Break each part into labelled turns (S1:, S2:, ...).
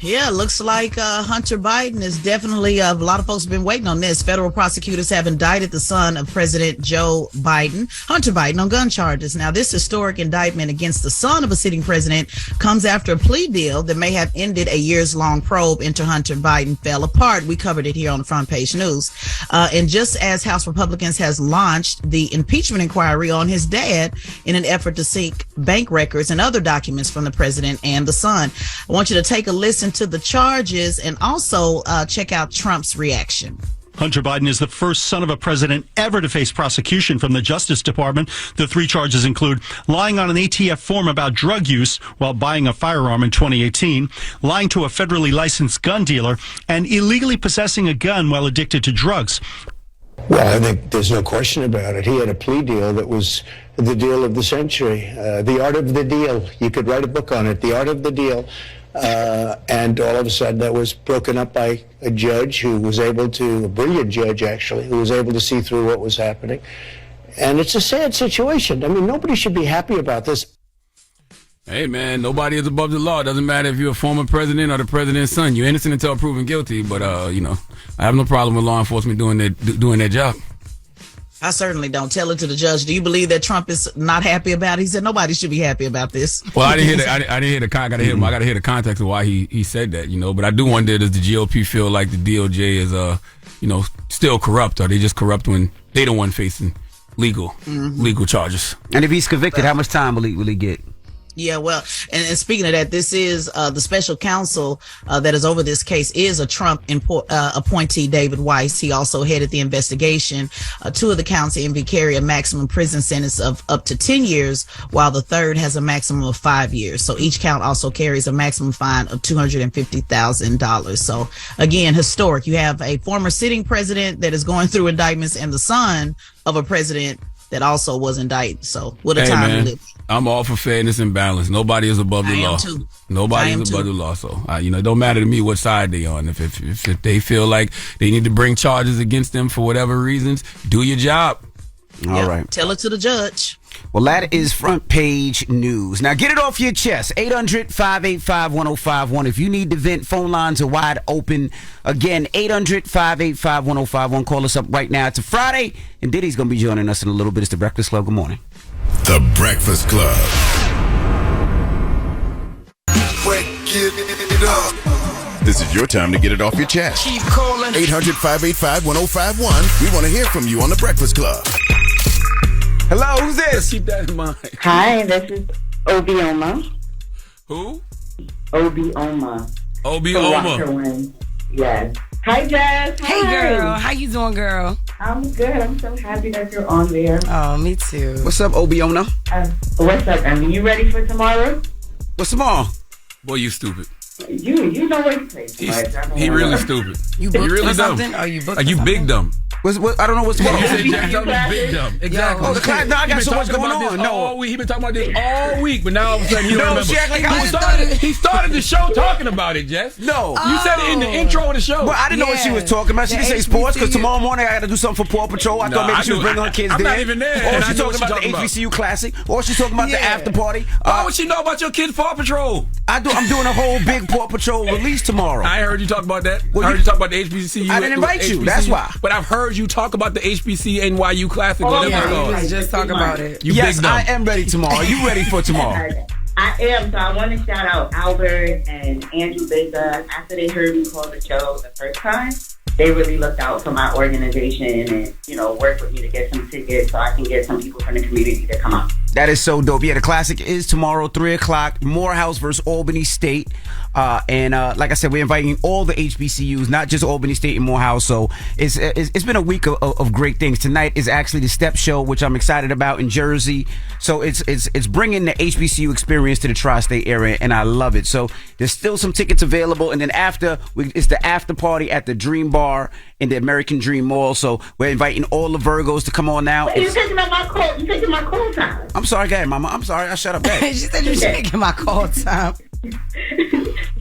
S1: Yeah, looks like Hunter Biden is definitely, a lot of folks have been waiting on this. Federal prosecutors have indicted the son of President Joe Biden, Hunter Biden, on gun charges. Now, this historic indictment against the son of a sitting president comes after a plea deal that may have ended a years-long probe into Hunter Biden fell apart. We covered it here on the Front Page News. And just as House Republicans has launched the impeachment inquiry on his dad in an effort to seek bank records and other documents from the president and the son. I want you to take a listen to the charges and also check out Trump's reaction.
S2: Hunter Biden is the first son of a president ever to face prosecution from the Justice Department. The 3 charges include lying on an ATF form about drug use while buying a firearm in 2018, lying to a federally licensed gun dealer, and illegally possessing a gun while addicted to drugs.
S3: Well, I think there's no question about it. He had a plea deal that was the deal of the century, the art of the deal. You could write a book on it, the art of the deal. And all of a sudden that was broken up by a judge who was able to, a brilliant judge actually, who was able to see through what was happening. And it's a sad situation. I mean, nobody should be happy about this.
S4: Hey, man, nobody is above the law. It doesn't matter if you're a former president or the president's son. You're innocent until proven guilty. But, I have no problem with law enforcement doing their job.
S1: I certainly don't. Tell it to the judge. Do you believe that Trump is not happy about it? He said nobody should be happy about this.
S4: Well, I didn't hear the context of why he said that, But I do wonder, does the GOP feel like the DOJ is, still corrupt? Or they just corrupt when they the one facing legal charges?
S5: And if he's convicted, how much time will he get?
S1: Yeah, well, and speaking of that, this is the special counsel that is over this case is a Trump appointee, David Weiss. He also headed the investigation. 2 of the counts carry a maximum prison sentence of up to 10 years, while the third has a maximum of 5 years. So each count also carries a maximum fine of $250,000. So again, historic. You have a former sitting president that is going through indictments and the son of a president that also was indicted. So what a time to live.
S4: I'm all for fairness and balance. Nobody is above the law. Nobody is above the law. So, it don't matter to me what side they on. If they feel like they need to bring charges against them for whatever reasons, do your job.
S5: All right.
S1: Tell it to the judge.
S5: Well, that is Front Page News. Now, get it off your chest. 800-585-1051. If you need to vent, phone lines are wide open. Again, 800-585-1051. Call us up right now. It's a Friday, and Diddy's going to be joining us in a little bit. It's The Breakfast Club. Good morning.
S6: The Breakfast Club. This is your time to get it off your chest.
S7: Keep calling.
S6: 800-585-1051. We want to hear from you on The Breakfast Club.
S5: Hello, who's this?
S4: Keep that in mind.
S8: Hi, this is Obioma.
S4: Who?
S8: Obioma.
S4: Obioma.
S8: Yes. Hi, Jess.
S9: Hey, girl. How you doing, girl?
S8: I'm good. I'm so happy that you're on there.
S9: Oh, me too.
S5: What's up, Obiona?
S8: What's up, Emmy? You ready for tomorrow?
S5: What's tomorrow?
S4: Boy, you stupid.
S8: You know what you say.
S4: He really stupid.
S9: You booked
S4: really
S9: for something?
S4: dumb.
S9: Or you booked
S4: Like
S9: for
S4: you
S9: something?
S4: big dumb.
S5: I don't know what's tomorrow.
S4: You said Jack, tell me big dumb. Exactly.
S5: Oh, the class. No, I got so much going on. No,
S4: he been talking about this all week, but now all of a sudden he don't remember.
S5: Jack, like
S4: He started the show talking about it, Jess.
S5: No.
S4: You said it in the intro of the show.
S5: Well, I didn't know what she was talking about. She didn't say sports because tomorrow morning I got to do something for Paw Patrol. I thought maybe she was bringing her kids
S4: I'm
S5: there.
S4: not even there.
S5: Or she's talking about the HBCU Classic. Or she's talking about the after party.
S4: Why would she know about your kids' Paw Patrol?
S5: I'm doing a whole big Paw Patrol release tomorrow.
S4: I heard you talk about that.
S5: Well,
S4: I heard you talk about the HBCU.
S5: I didn't invite you. That's why.
S4: But I've heard you talk about the HBC NYU Classic. Whatever it's called.
S9: Let's just talk about it.
S5: Yes,
S4: big dumb.
S5: I am ready tomorrow. Are you ready for tomorrow?
S8: I am. So I want to shout out Albert and Andrew Baker. After they heard me call the show the first time, they really looked out for my organization and, worked with me to get some tickets so I can get some people from the community to come out.
S5: That is so dope. Yeah, the Classic is tomorrow, 3 o'clock. Morehouse versus Albany State. And like I said, we're inviting all the HBCUs, not just Albany State and Morehouse. So it's been a week of great things. Tonight is actually the Step Show, which I'm excited about in Jersey. So it's bringing the HBCU experience to the tri-state area, and I love it. So there's still some tickets available. And then it's the after party at the Dream Bar in the American Dream Mall. So we're inviting all the Virgos to come on now.
S8: You're taking up my call. You're taking my call time.
S5: I'm sorry, go ahead, Mama. I'm sorry. I shut up.
S9: She said you're taking my call time.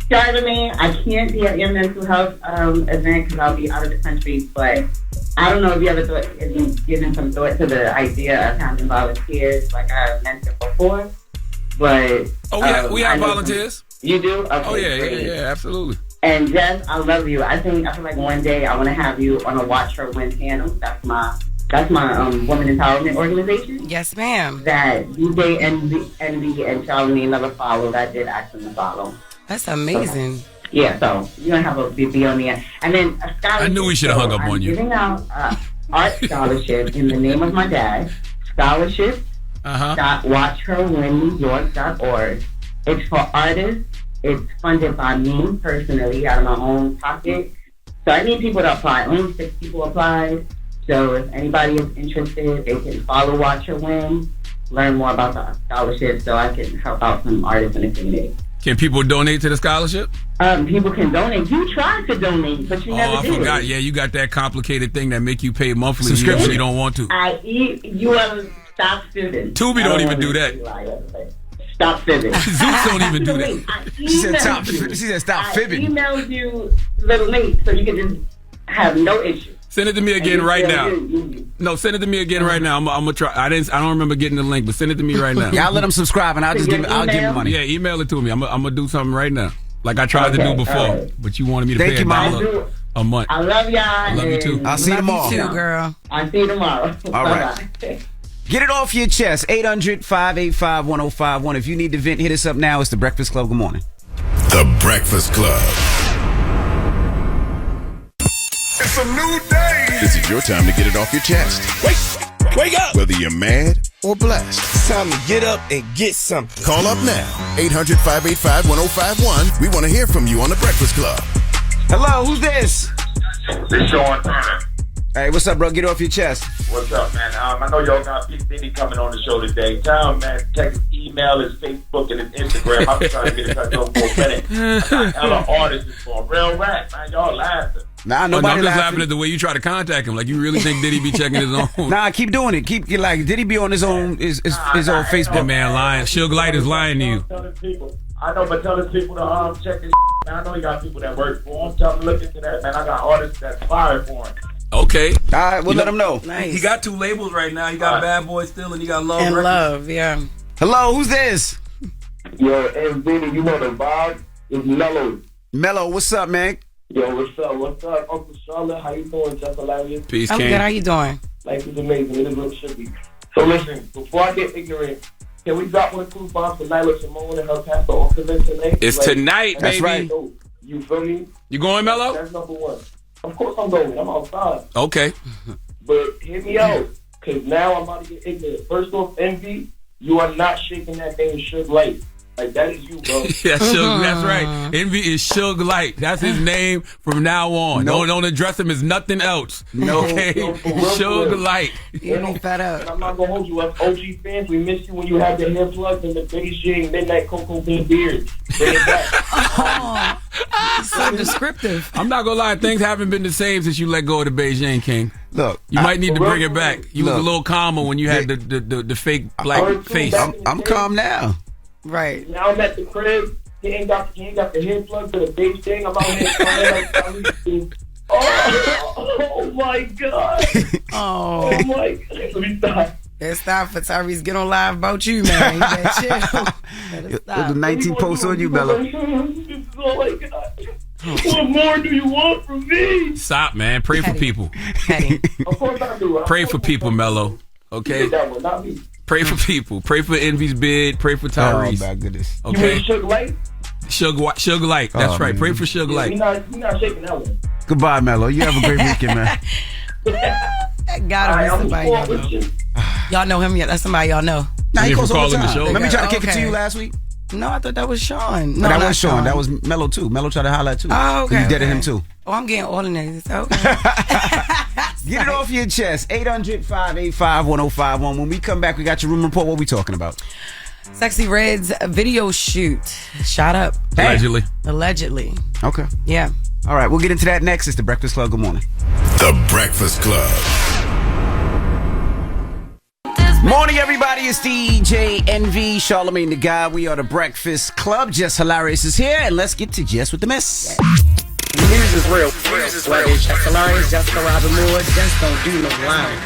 S8: Charlamagne, I can't be at your mental health event because I'll be out of the country, but I don't know if you've given some thought to the idea of having volunteers like I mentioned before. But
S4: we have volunteers.
S8: You do? Okay,
S4: Oh yeah,
S8: great.
S4: yeah, absolutely.
S8: And Jess, I love you. I feel like one day I want to have you on a Watch Her Win panel. That's my women empowerment organization.
S9: Yes, ma'am.
S8: That DJ Envy and Charlamagne never followed. I did ask them to follow.
S9: That's amazing.
S8: Yeah, so you're gonna have a be on the end, and then a scholarship.
S4: I knew we should have hung up on you.
S8: Giving out art scholarship in the name of my dad. Scholarship.watchherwinnewyork.org. It's for artists. It's funded by me personally out of my own pocket. So I need people to apply. Only 6 people applied. So if anybody is interested, they can follow Watch Her Win, learn more about the scholarship, so I can help out some artists in the community.
S4: Can people donate to the scholarship?
S8: People can donate. You tried to donate, but you never did.
S4: I forgot. Yeah, you got that complicated thing that make you pay monthly
S5: subscription.
S4: You don't want to.
S8: You are a stop student.
S4: Tubi don't even do that.
S8: Stop fibbing.
S4: Zeus don't even do that.
S5: She said stop fibbing.
S8: I emailed you the link so you can just have no issue.
S4: Send it to me again right now. No, send it to me again right now. I'm gonna try. I don't remember getting the link, but send it to me right now.
S5: Yeah, I'll let them subscribe and I'll give them money.
S4: Yeah, email it to me. I'm gonna do something right now, like I tried to do before, but you wanted me to pay $1 a month.
S8: I love y'all.
S4: I love you too.
S5: I'll see you tomorrow.
S9: You too, girl.
S8: I'll see you tomorrow.
S5: All right. Get it off your chest. 800-585-1051. If you need to vent, hit us up now. It's The Breakfast Club. Good morning.
S6: The Breakfast Club.
S7: It's a new day.
S6: This is your time to get it off your chest.
S7: Wake up.
S6: Whether you're mad or blessed.
S7: It's time to get up and get something.
S6: Call up now. 800-585-1051. We want to hear from you on The Breakfast Club.
S5: Hello, who's this?
S10: This Sean Turner.
S5: Hey, what's up, bro? Get it off your chest.
S10: What's up, man? I know y'all got Big Diddy coming on the show today. Tell him, man, check his email, his Facebook, and his Instagram. I'm trying to get in touch with him for a minute. I got hella artists for real rap, man. Y'all laughing.
S5: Nah, nobody
S4: I'm just laughing at the way you try to contact him. Like you really think Diddy be checking his own?
S5: Nah, keep doing it. Keep like Diddy be on his own his own Facebook.
S4: That man lying. Suge Light is lying to you.
S10: I know, but tell his people to check his. Man, I know you got people that work for him. Tell them to look into that, man. I got artists that's fired for him.
S4: Okay.
S5: All right, we'll let him know.
S9: Nice.
S4: He got 2 labels right now. He got Bad Boy Still and he got Love
S9: And
S4: Records.
S9: Love, yeah.
S5: Hello, who's this?
S10: Yo, and Diddy, you know the vibe is mellow.
S5: Mello, what's up, man?
S10: Yo, what's up? What's up, Uncle Charlotte? How you doing, Jess? Hilarious.
S4: Peace,
S9: I'm
S4: King.
S9: good. How you doing?
S10: Life is amazing. It is what it should be. So listen, before I get ignorant, can we drop one clue bomb for Nyla Simone and her pastor off the list tonight?
S4: It's tonight,
S5: That's
S4: baby.
S5: right.
S10: So, you feel me?
S4: You going, Mello?
S10: That's number one. Of course I'm going. I'm outside.
S4: Okay.
S10: But hear me out, because now I'm about to get ignorant. First off, Envy, you are not shaking that thing Suge Light. Like, that is you, bro.
S4: That's right. Envy is Suge Light. That's his name from now on. Don't address him as nothing else. Okay? Suge Light.
S9: You be fed up.
S10: And I'm not going to hold you up. OG fans, we miss you when you had the hair plugs and the Beijing Midnight Cocoa Bean beard. Bring it back.
S9: Oh, so descriptive.
S4: I'm not going to lie. Things haven't been the same since you let go of the Beijing, King.
S5: Look,
S4: You might need to bring it back. You was a little calmer when you had the fake black face.
S5: I'm calm now.
S9: Right.
S10: Now I'm at the crib. He ain't got the hair plug to the Beijing. I'm out here crying like oh my God.
S9: Oh.
S10: Oh my God. Let me stop.
S9: It's time for Tyrese. Get on live about you, man. You better chill. Better stop.
S5: The 19 posts on you, Mello.
S10: Oh my God. What more do you want from me?
S4: Stop, man. Pray for people.
S9: Petty.
S10: Of course I do.
S4: Pray for people, Mello. Okay?
S10: That one, not me.
S4: Pray for people. Pray for Envy's bid. Pray for Tyrese.
S5: Oh, my goodness.
S10: You
S4: Okay?
S10: mean Suge Light?
S4: Suge Light. That's
S5: Oh,
S4: right.
S5: man.
S4: Pray for Suge Light.
S10: You're not shaking that one.
S5: Goodbye, Mello. You have a great weekend, man.
S9: Gotta be somebody y'all know.
S10: you.
S9: Y'all know him yet? That's somebody y'all know.
S5: Nah, he
S4: Thank you
S5: calls
S4: for
S5: all the
S4: calling the
S5: time.
S4: show.
S5: Remember he tried to kick it to
S9: Okay.
S5: you last week?
S9: No, I thought that was Sean. No,
S5: that
S9: not
S5: was Sean. That was Mello, too. Mello tried to holler at, too.
S9: Oh, okay.
S5: You dead at
S9: okay.
S5: him, too.
S9: Oh, I'm getting all the niggas. Okay.
S5: Get it off your chest. 800-585-1051. When we come back, we got your room report. What we talking about?
S9: Sexy Red's video shoot shot up.
S4: Allegedly.
S9: Allegedly.
S5: Okay.
S9: Yeah.
S5: All right, we'll get into that next. It's The Breakfast Club. Good morning.
S6: The Breakfast Club.
S5: Morning, everybody. It's DJ NV, Charlamagne the Guy. We are The Breakfast Club. Jess Hilarious is here, and let's get to Jess with the mess.
S11: News is real. Whether it's Jess Hilarious, Jessica Robin Moore, just don't do no lying.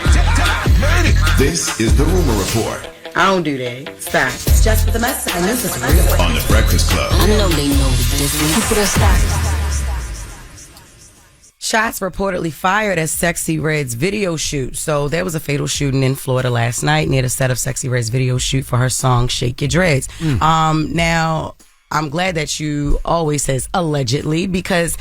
S6: This is the Rumor Report
S9: I don't do that. Stop. It's just for the message. And this is real.
S6: On The Breakfast Club.
S12: I know they know the difference. People that stop.
S9: Shots reportedly fired at Sexy Red's video shoot. So there was a fatal shooting in Florida last night near the set of Sexy Red's video shoot for her song Shake Your Dreads. Now, I'm glad that you always says allegedly, because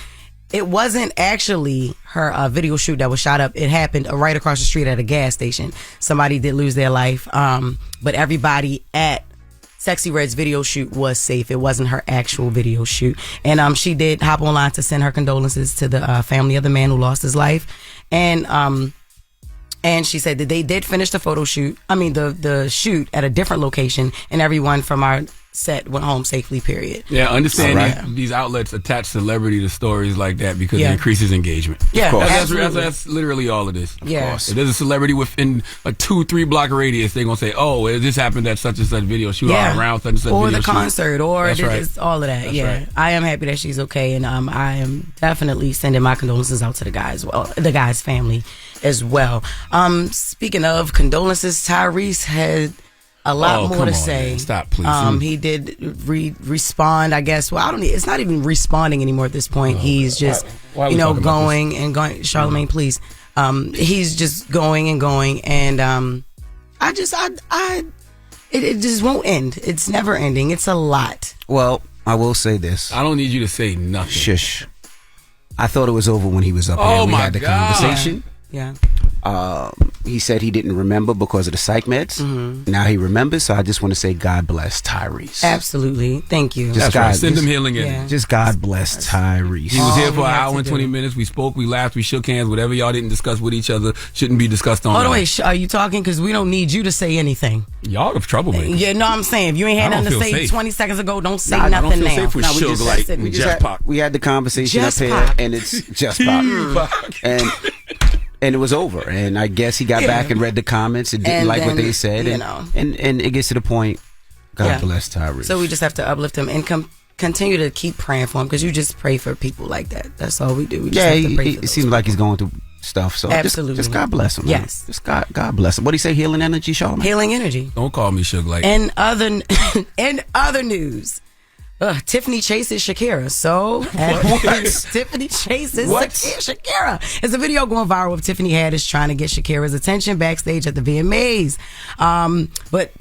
S9: it wasn't actually her video shoot that was shot up. It happened right across the street at a gas station. Somebody did lose their life, but everybody at Sexy Red's video shoot was safe. It wasn't her actual video shoot. And she did hop online to send her condolences to the family of the man who lost his life. And she said that they did finish the photo shoot. The shoot at a different location, and everyone from our set went home safely, period.
S4: Yeah, understand these outlets attach celebrity to stories like that because it increases engagement.
S9: Yeah,
S4: that's literally all it is.
S9: Yeah.
S4: If there's a celebrity within a 2-3 block radius, they're going to say, oh, this happened at such and such video shoot, around such and such
S9: or
S4: video
S9: the
S4: shoot.
S9: concert, or
S4: That's
S9: all of that.
S4: That's
S9: right. I am happy that she's okay, and I am definitely sending my condolences out to the guy as well, the guy's family as well. Speaking of condolences, Tyrese had a lot more to say.
S4: Man. Stop, please.
S9: He did respond, I guess. Well, it's not even responding anymore at this point. He's just, going and going. Charlamagne, please. He's just going and going, and it just won't end. It's never ending. It's a lot.
S5: Well, I will say this.
S4: I don't need you to say nothing.
S5: Shush. I thought it was over when he was up
S4: Oh
S5: here. We
S4: my
S5: had the
S4: God.
S5: conversation.
S9: Yeah.
S5: He said he didn't remember because of the psych meds. Now he remembers, so I just want to say God bless Tyrese.
S9: Absolutely. Thank you.
S5: Just
S4: That's
S5: God,
S4: right. Send him healing in.
S9: Yeah.
S5: Just God bless Tyrese.
S4: He was here for
S9: we
S4: an
S9: have
S4: hour
S9: to
S4: and
S9: do.
S4: 20 minutes. We spoke, we laughed, we shook hands. Whatever y'all didn't discuss with each other shouldn't be discussed on.
S9: Hold on, wait. Are you talking? Because we don't need you to say anything.
S4: Y'all have troublemakers.
S9: Yeah, no, I'm saying if you ain't had
S4: I don't
S9: nothing to
S4: feel
S9: say
S4: safe.
S9: 20 seconds ago, don't say
S4: I don't
S9: nothing
S4: feel
S9: now.
S4: safe with
S5: No, we
S4: Suge
S5: just-
S4: like
S9: we
S5: We,
S9: just
S4: Jeff Pop.
S5: we had the conversation
S9: Just
S5: up here,
S9: Pop.
S5: and it's just pop. And it was over. And I guess he got back and read the comments and didn't
S9: And
S5: like what
S9: then,
S5: they said.
S9: you
S5: And,
S9: know.
S5: and it gets to the point, God bless Tyrese.
S9: So we just have to uplift him and continue to keep praying for him, because you just pray for people like that. That's all we do. We just have to pray for
S5: it
S9: those
S5: seems like he's going through stuff. So
S9: Absolutely.
S5: just God bless him. Man.
S9: Yes.
S5: Just God bless him. What do you say? Healing energy, Charlamagne?
S9: healing energy.
S4: Don't call me Suge like
S9: And other news, Tiffany chases Shakira. So Tiffany chases Shakira. There's a video going viral of Tiffany Haddish trying to get Shakira's attention backstage at the VMAs. But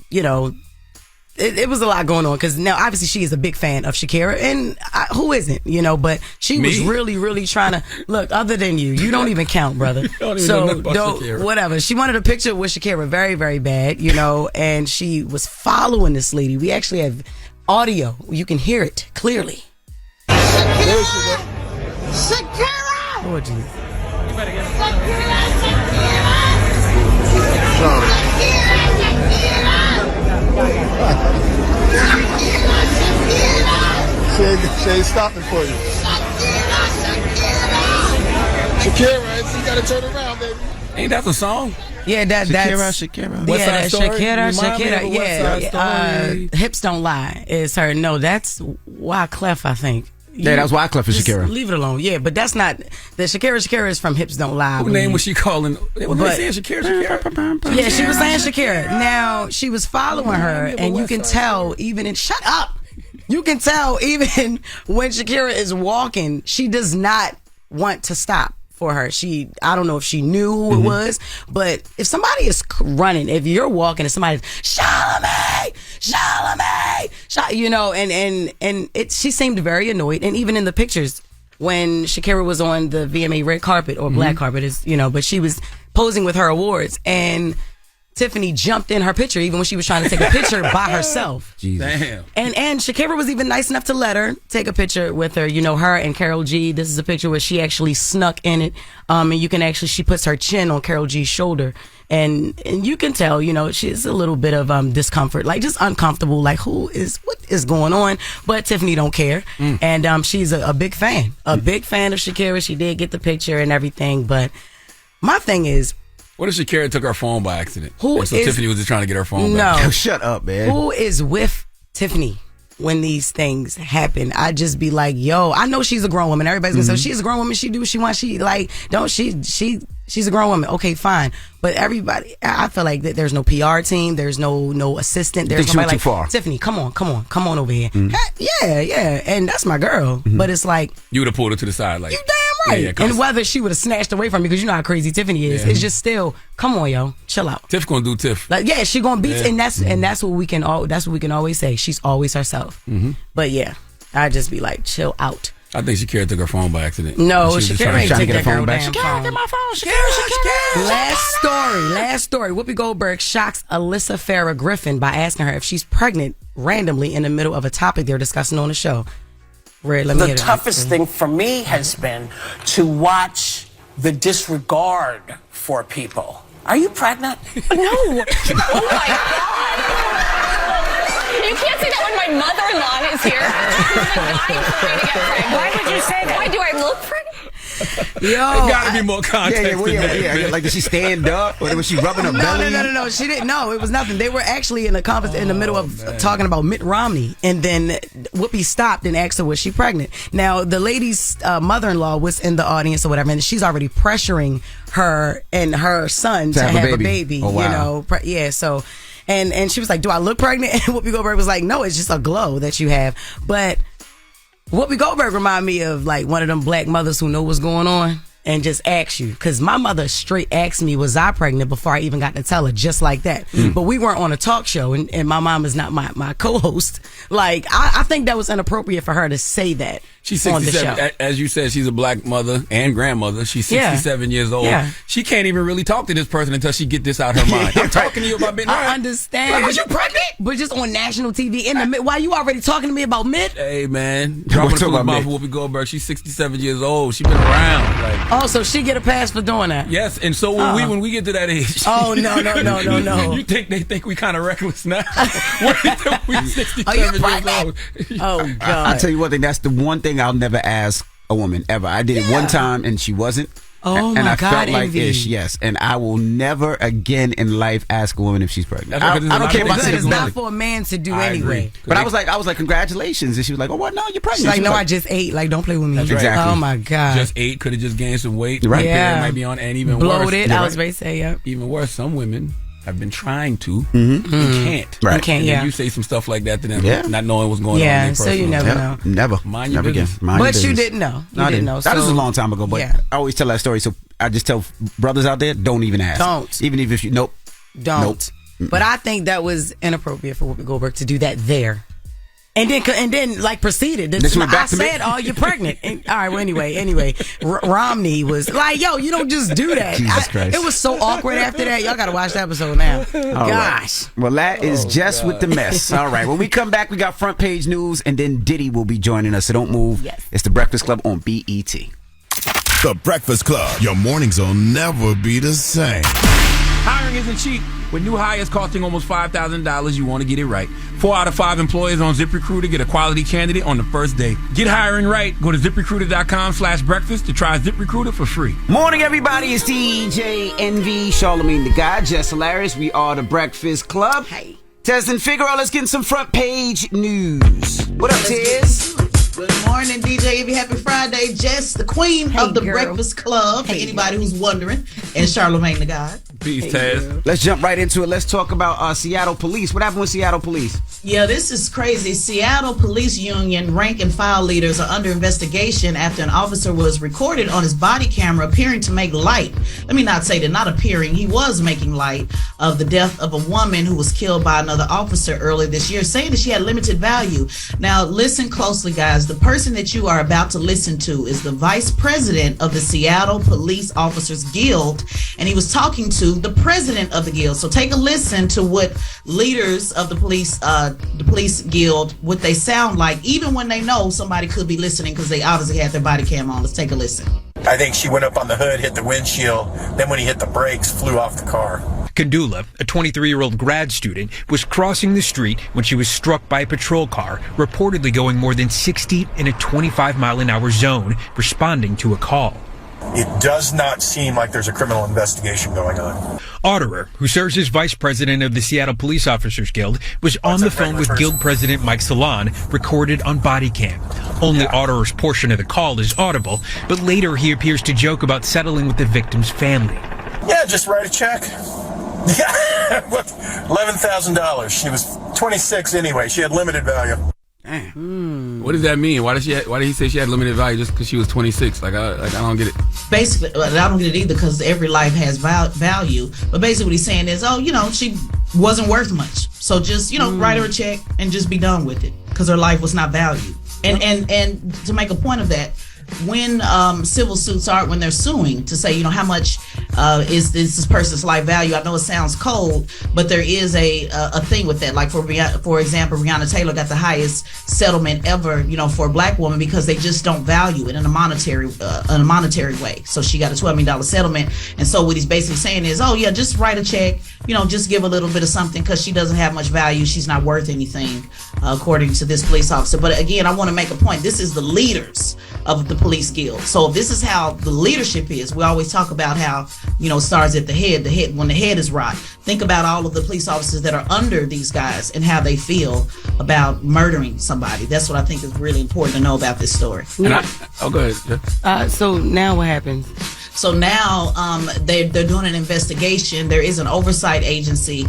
S9: it was a lot going on, because now obviously she is a big fan of Shakira, and who isn't, but she was really, really trying to look. Other than you don't even count, brother.
S4: Don't even know nothing about Shakira.
S9: Whatever. She wanted a picture with Shakira very, very bad, and she was following this lady. We actually have audio. You can hear it clearly.
S12: Shakira!
S9: Oh, geez.
S7: She ain't stopping for you. Shakira, you gotta turn around, baby.
S4: ain't that the song?
S9: Yeah, that's
S5: Shakira.
S4: West Side Story? Remind me of
S9: Shakira.
S4: a West Side Story.
S9: Hips Don't Lie is her. No, that's Wyclef, I think.
S5: Yeah, that was Wyclef and
S9: Just
S5: Shakira.
S9: Leave it alone. Yeah, but that's not the Shakira is from Hips Don't Lie.
S4: What name was she calling? Was they saying Shakira?
S9: Yeah, she was saying Shakira. Now, she was following her, and you can tell even in shut up. You can tell even when Shakira is walking, she does not want to stop for her. I don't know if she knew who it was, but if somebody is running, if you're walking and somebody's Charlamagne, and she seemed very annoyed. And even in the pictures when Shakira was on the VMA red carpet or black carpet, but she was posing with her awards, and Tiffany jumped in her picture even when she was trying to take a picture by herself.
S5: Jesus.
S4: Damn.
S9: And Shakira was even nice enough to let her take a picture with her. Her and Karol G. This is a picture where she actually snuck in it. And you can she puts her chin on Karol G's shoulder. And you can tell, she's a little bit of discomfort, like just uncomfortable, like what is going on? But Tiffany don't care. And she's a big fan. A big fan of Shakira. She did get the picture and everything. But my thing is,
S4: what if Shakira took her phone by accident?
S9: So
S4: Tiffany was just trying to get her phone back?
S9: No.
S5: Shut up, man.
S9: Who is with Tiffany when these things happen? I just be like, yo, I know she's a grown woman. Everybody's gonna say she's a grown woman. She do what she wants. She She's a grown woman. Okay, fine. But everybody, I feel like that there's no PR team. There's no assistant. There's nobody like,
S5: far.
S9: Tiffany, come on over here. Yeah. And that's my girl. But it's like,
S4: you would have pulled her to the side, like,
S9: you damn right.
S4: Yeah,
S9: and whether she would have snatched away from me, because you know how crazy Tiffany is. It's just still, come on, yo, chill out.
S4: Tiff gonna do Tiff.
S9: Like, yeah, she gonna beat, and that's what we can always say. She's always herself. But yeah, I just be like, chill out.
S4: I think Shakira took her phone by accident.
S9: No, Shakira ain't
S5: trying to
S9: take
S5: get
S9: that
S5: her phone
S9: girl
S5: back.
S9: damn
S5: Shakira,
S9: phone.
S5: get my phone. Shakira.
S9: Last story. Whoopi Goldberg shocks Alyssa Farrah Griffin by asking her if she's pregnant randomly in the middle of a topic they're discussing on the show. Red, let me
S13: The
S9: hear that.
S13: toughest thing for me has been to watch the disregard for people. Are you pregnant?
S14: No. Oh my God. You can't say that when my mother-in-law is here. Why would you say that? Why do I look pregnant?
S9: Yo,
S4: there gotta be more context.
S5: Yeah. Like, did she stand up or was she rubbing her belly?
S9: No. She didn't. No, it was nothing. They were actually in a conversation in the middle of talking about Mitt Romney, and then Whoopi stopped and asked her, was she pregnant? Now, the lady's mother-in-law was in the audience or whatever, and she's already pressuring her and her son to have a baby.
S5: Oh, wow.
S9: You know, so. And she was like, do I look pregnant? And Whoopi Goldberg was like, no, it's just a glow that you have. But Whoopi Goldberg remind me of like one of them black mothers who know what's going on and just ask you. Because my mother straight asked me, was I pregnant, before I even got to tell her, just like that. But we weren't on a talk show, and my mom is not my co-host. Like, I think that was inappropriate for her to say that.
S4: She's
S9: on the
S4: 67.
S9: show.
S4: As you said, she's a black mother and grandmother. She's 67 years old.
S9: Yeah.
S4: She can't even really talk to this person until she get this out her mind. I'm talking to you about Mitt Romney.
S9: I understand.
S4: Like, was you pregnant?
S9: But just on national TV in the why you already talking to me about Mitt?
S4: Hey man, dropping the coolest mouth for Whoopi Goldberg. She's 67 years old. She been around. Like,
S9: oh, so she get a pass for doing that?
S4: Yes, and so when we get to that age.
S9: Oh no.
S4: You think they think we kind of reckless now? We're 67 years old.
S9: Oh God!
S5: I'll tell you one thing. That's the one thing I'll never ask a woman ever. I did it one time and she wasn't.
S9: Oh
S5: and
S9: my
S5: I
S9: God,
S5: felt like
S9: Envy.
S5: ish, yes. And I will never again in life ask a woman if she's pregnant. I don't care about
S9: it's not for a man to do anyway.
S5: But I was like, congratulations. And she was like, oh, what? No, you're pregnant.
S9: She's like, no, I just ate. Like, don't play with me.
S4: That's right.
S5: Exactly.
S9: Oh my God.
S4: Just ate, could have just gained some weight.
S5: Right.
S9: Yeah.
S4: Might be on, and even
S9: bloated.
S4: worse.
S9: I was ready to say, yeah.
S4: Even worse, some women have been trying to and can't.
S5: Right.
S9: You can't,
S4: And
S9: yeah.
S4: you say some stuff like that to them, not knowing what's going on.
S9: Yeah,
S4: in their
S9: so you
S4: personal
S9: never
S4: life.
S9: know.
S5: Never.
S4: Mind your
S5: Never again.
S4: business.
S5: Mind your
S9: But you
S5: business.
S9: didn't know.
S5: No, I didn't
S9: know.
S5: That was
S9: So-
S5: a long time ago, but
S9: yeah.
S5: I always tell that story, so I just tell brothers out there, don't even ask.
S9: Don't.
S5: Even if you, nope.
S9: Don't.
S5: Nope.
S9: But I think that was inappropriate for Whoopi Goldberg to do that there. And then like proceeded.
S5: Then she went back to me?
S9: said, "Oh, you're pregnant." And, all right. Well, anyway, Romney was like, "Yo, you don't just do that."
S5: Jesus Christ.
S9: It was so awkward after that. Y'all got to watch the episode now.
S5: All
S9: Gosh.
S5: right. Well, that is Jess with the mess. All right. When we come back, we got front page news, and then Diddy will be joining us. So don't move.
S9: Yes.
S5: It's the Breakfast Club on BET.
S6: The Breakfast Club. Your mornings will never be the same.
S4: Hiring isn't cheap. With new hires costing almost $5,000, you want to get it right. 4 out of 5 employers on ZipRecruiter get a quality candidate on the first day. Get hiring right. Go to ZipRecruiter.com/breakfast to try ZipRecruiter for free.
S5: Morning, everybody. It's DJ Envy, Charlamagne the Guy, Jess Hilarious. We are the Breakfast Club.
S9: Hey.
S5: Tez and Figaro, let's get some front page news. What up, Tez?
S1: Good morning, DJ Evie. Happy Friday. Jess, the queen of the
S9: girl.
S1: Breakfast Club, for anybody who's wondering, and Charlamagne the God.
S4: Peace, Taz.
S5: Let's jump right into it. Let's talk about Seattle police. What happened with Seattle police?
S1: Yeah, this is crazy. Seattle Police Union rank and file leaders are under investigation after an officer was recorded on his body camera appearing to make light. Let me not say that, not appearing. He was making light of the death of a woman who was killed by another officer earlier this year, saying that she had limited value. Now, listen closely, guys. The person that you are about to listen to is the vice president of the Seattle Police Officers Guild, and he was talking to the president of the guild. So take a listen to what leaders of the police guild, what they sound like, even when they know somebody could be listening because they obviously had their body cam on. Let's take a listen.
S15: I think she went up on the hood, hit the windshield, then when he hit the brakes, flew off the car.
S16: Kandula, a 23-year-old grad student, was crossing the street when she was struck by a patrol car, reportedly going more than 60 in a 25-mile-an-hour zone, responding to a call.
S15: It does not seem like there's a criminal investigation going on.
S16: Otterer, who serves as vice president of the Seattle Police Officers Guild, was on the phone with Guild President Mike Salon, recorded on body cam. Only Otterer's portion of the call is audible, but later he appears to joke about settling with the victim's family.
S15: Yeah, just write a check. Yeah, $11,000. She was 26 anyway. She had limited value.
S4: Damn. What does that mean? Why did he say she had limited value just because she was 26? I don't get it.
S1: Basically, I don't get it either because every life has value. But basically what he's saying is, she wasn't worth much. So just, write her a check and just be done with it because her life was not valued. And to make a point of that, when civil suits are, when they're suing to say, how much is this person's life value? I know it sounds cold, but there is a thing with that. Like for example, Breonna Taylor got the highest settlement ever, for a black woman because they just don't value it in a monetary way. So she got a $12 million settlement. And so what he's basically saying is, just write a check, just give a little bit of something because she doesn't have much value. She's not worth anything, according to this police officer. But again, I want to make a point. This is the leaders of the police guild. So this is how the leadership is. We always talk about how, it starts at the head, when the head is right. Think about all of the police officers that are under these guys and how they feel about murdering somebody. That's what I think is really important to know about this story.
S4: Go ahead.
S9: So now what happens?
S1: So now they're doing an investigation. There is an oversight agency.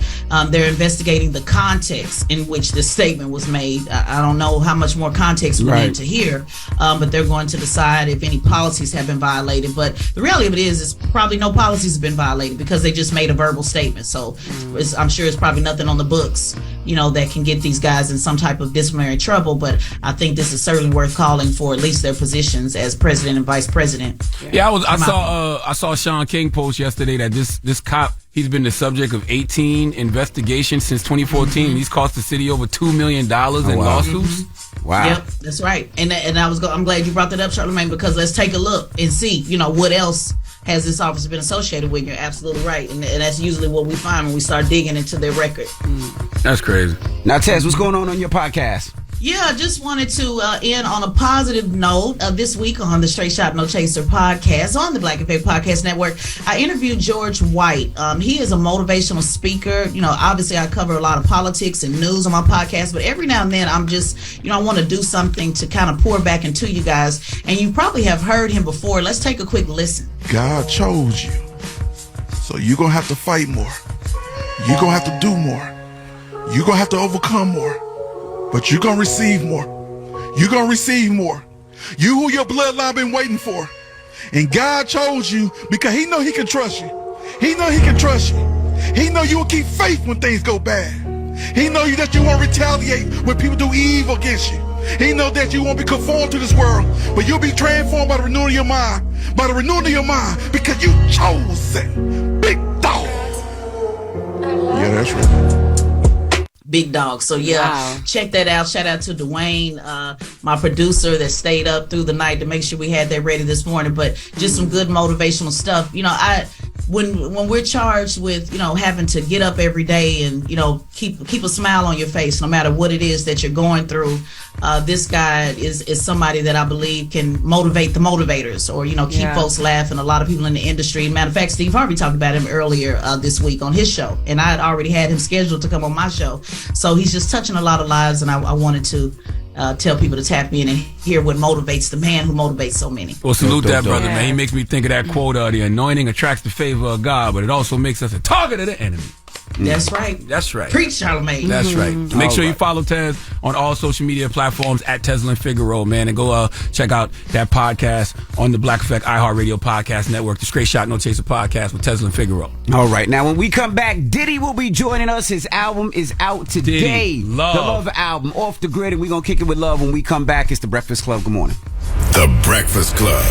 S1: They're investigating the context in which this statement was made. I don't know how much more context we need to hear, but they're going to decide if any policies have been violated. But the reality of it is probably no policies have been violated because they just made a verbal statement. So I'm sure it's probably nothing on the books, that can get these guys in some type of disciplinary trouble. But I think this is certainly worth calling for at least their positions as president and vice president.
S4: Yeah, I saw Sean King post yesterday that this cop, he's been the subject of 18 investigations since 2014. He's cost the city over $2 million in lawsuits.
S5: Wow.
S1: Yep, that's right. And I'm glad you brought that up, Charlamagne, because let's take a look and see, what else has this officer been associated with. You're absolutely right. And that's usually what we find when we start digging into their record.
S4: That's crazy.
S5: Now, Tez, what's going on your podcast?
S1: Yeah, I just wanted to end on a positive note. This week on the Straight Shot No Chaser podcast on the Black and Faith Podcast Network, I interviewed George White. He is a motivational speaker. Obviously I cover a lot of politics and news on my podcast, but every now and then I'm just, I want to do something to kind of pour back into you guys. And you probably have heard him before. Let's take a quick listen.
S17: God chose you. So you're going to have to fight more. You're going to have to do more. You're going to have to overcome more. But you're going to receive more. You're going to receive more. You who your bloodline been waiting for. And God chose you because he know he can trust you. He know he can trust you. He know you will keep faith when things go bad. He know that you won't retaliate when people do evil against you. He know that you won't be conformed to this world, but you'll be transformed by the renewing of your mind. By the renewing of your mind, because you chosen. Big dog. Yeah, that's right.
S1: Big dog. So check that out. Shout out to Dwayne, my producer that stayed up through the night to make sure we had that ready this morning. But just some good motivational stuff. When we're charged with, having to get up every day and, keep a smile on your face no matter what it is that you're going through, this guy is somebody that I believe can motivate the motivators or, keep folks laughing. A lot of people in the industry. Matter of fact, Steve Harvey talked about him earlier this week on his show. And I had already had him scheduled to come on my show. So he's just touching a lot of lives. And I wanted to tell people to tap in and hear what motivates the man who motivates so many.
S4: Well, salute that brother, man. He makes me think of that quote, the anointing attracts the favor of God, but it also makes us a target of the enemy.
S1: That's right.
S4: That's right.
S1: Preach, Charlamagne.
S4: That's right. Make sure you follow Tez on all social media platforms at Teslin Figaro, man, and go check out that podcast on the Black Effect iHeartRadio Podcast Network, the Straight Shot No Chaser Podcast with Teslin Figaro.
S5: All right. Now, when we come back, Diddy will be joining us. His album is out today.
S4: Diddy, Love.
S5: The Love album, Off the Grid, and we're going to kick it with love when we come back. It's The Breakfast Club. Good morning.
S6: The Breakfast Club.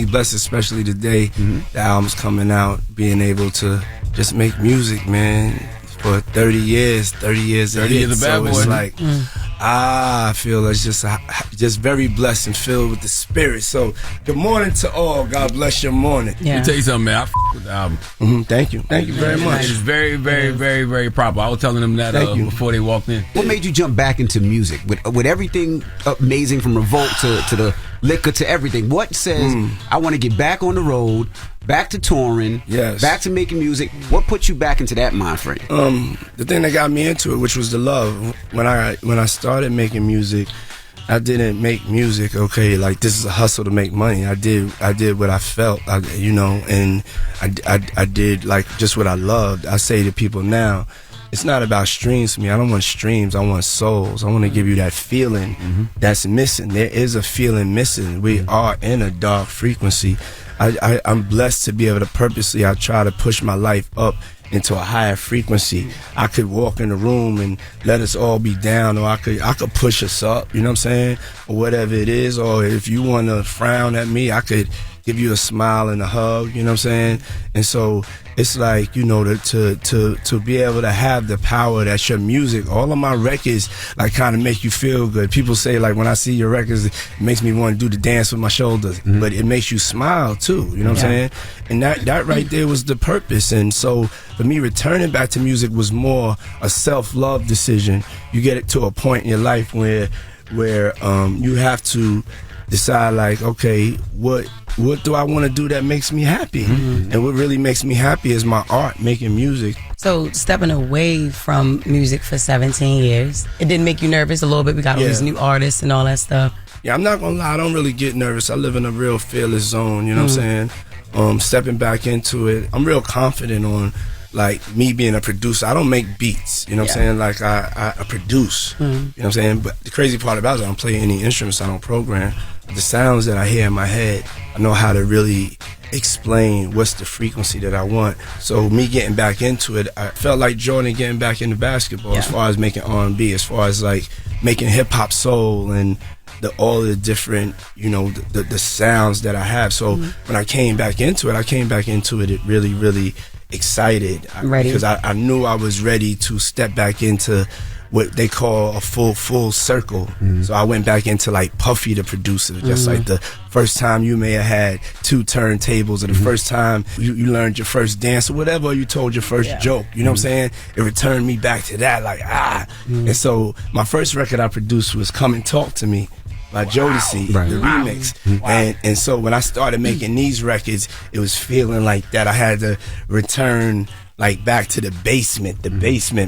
S18: Blessed, especially today, the album's coming out, being able to just make music, man, for 30 years. 30 years
S4: a bad
S18: so
S4: boy.
S18: It's like, I feel it's just very blessed and filled with the spirit. So, good morning to all. God bless your morning.
S4: Let me tell you something, man. I with the album.
S18: Thank you. Thank you very much.
S4: It's very, very, very, very proper. I was telling them that before they walked in.
S5: What made you jump back into music? With everything amazing from Revolt to the liquor to everything. What says I want to get back on the road, back to touring, back to making music? What put you back into that mind frame?
S18: The thing that got me into it, which was the love. When I started making music, I didn't make music, okay, like this is a hustle to make money. I did what I felt, and I did like just what I loved. I say to people now, it's not about streams for me. I don't want streams. I want souls. I want to give you that feeling that's missing. There is a feeling missing. We are in a dark frequency. I'm blessed to be able to purposely, I try to push my life up into a higher frequency. I could walk in the room and let us all be down, or I could push us up, you know what I'm saying? Or whatever it is. Or if you want to frown at me, I could give you a smile and a hug, you know what I'm saying? And so it's like, to be able to have the power that's your music. All of my records like kind of make you feel good. People say like when I see your records, it makes me want to do the dance with my shoulders, but it makes you smile too, you know what I'm saying? And that right there was the purpose. And so for me, returning back to music was more a self-love decision. You get it to a point in your life where you have to decide like, okay, what do I want to do that makes me happy? And what really makes me happy is my art, making music.
S9: So stepping away from music for 17 years, it didn't make you nervous a little bit? We got all these new artists and all that stuff.
S18: Yeah, I'm not gonna lie, I don't really get nervous. I live in a real fearless zone, you know what I'm saying? Stepping back into it, I'm real confident on like me being a producer. I don't make beats, you know what I'm saying? Like I produce, you know what I'm saying? But the crazy part about it, I don't play any instruments, I don't program. The sounds that I hear in my head, I know how to really explain what's the frequency that I want. So me getting back into it, I felt like Jordan getting back into basketball as far as making R&B, as far as like making hip-hop soul and all the different, the sounds that I have. So when I came back into it really, really excited. Because I knew I was ready to step back into what they call a full circle. So I went back into like Puffy the producer, just like the first time you may have had 2 turntables, or the first time you learned your first dance, or whatever, or you told your first joke, you know what I'm saying? It returned me back to that, like And so my first record I produced was Come and Talk to Me by Jodeci, the remix. And so when I started making these records, it was feeling like that I had to return like back to the basement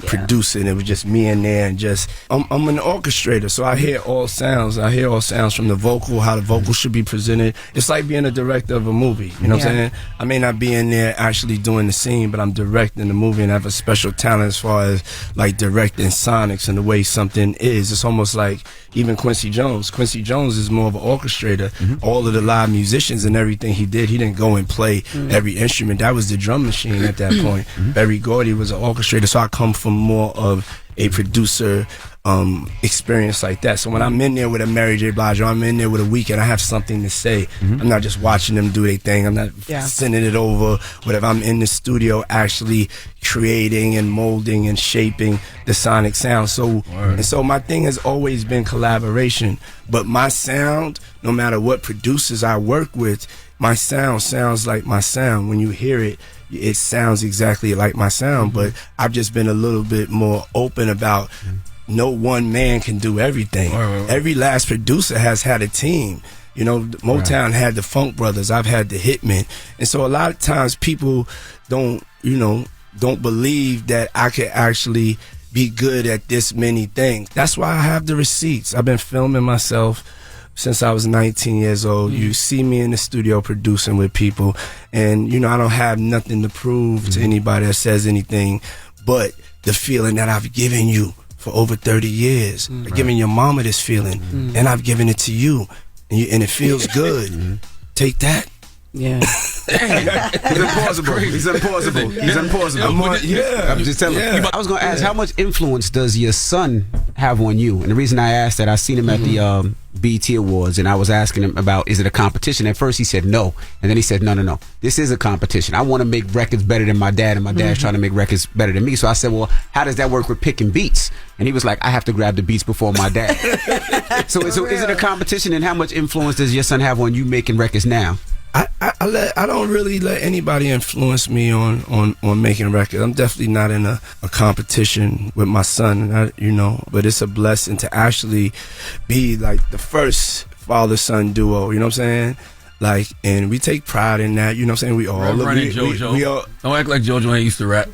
S18: producing. It was just me in there, and just I'm an orchestrator, so I hear all sounds. I hear all sounds from the vocal, how the vocal should be presented. It's like being a director of a movie, you know what I'm saying? I may not be in there actually doing the scene, but I'm directing the movie, and I have a special talent as far as like directing sonics and the way something is. It's almost like even Quincy Jones. Quincy Jones is more of an orchestrator. All of the live musicians and everything he did, go and play every instrument. That was the drum machine at that point. Barry Gordy was an orchestrator, so I come from more of a producer experience like that. So when I'm in there with a Mary J. Blige, or I'm in there with a Weeknd, I have something to say. I'm not just watching them do their thing. I'm not sending it over. Whatever. I'm in the studio actually creating and molding and shaping the sonic sound. So and so my thing has always been collaboration. But my sound, no matter what producers I work with, my sound sounds like my sound. When you hear it, it sounds exactly like my sound. But I've just been a little bit more open about no one man can do everything. Every last producer has had a team. Motown had the Funk Brothers. I've had the Hitmen. And so a lot of times people don't believe that I could actually be good at this many things. That's why I have the receipts. I've been filming myself since I was 19 years old. You see me in the studio producing with people, and I don't have nothing to prove to anybody that says anything but the feeling that I've given you for over 30 years. I've given your mama this feeling, and I've given it to you, and it feels good. Take that.
S5: Yeah. He's impossible. I'm just telling you. I was going to ask, how much influence does your son have on you? And the reason I asked that, I seen him at the BET Awards, and I was asking him about, is it a competition? At first he said no, and then he said no, this is a competition. I want to make records better than my dad, and my dad's trying to make records better than me. So I said, well, how does that work with picking beats? And he was like, I have to grab the beats before my dad. so is it a competition, and how much influence does your son have on you making records now?
S18: I don't really let anybody influence me on making records. I'm definitely not in a competition with my son, but it's a blessing to actually be like the first father-son duo, you know what I'm saying? Like, and we take pride in that, you know what I'm saying? We all
S4: we all don't act like JoJo ain't used to rap.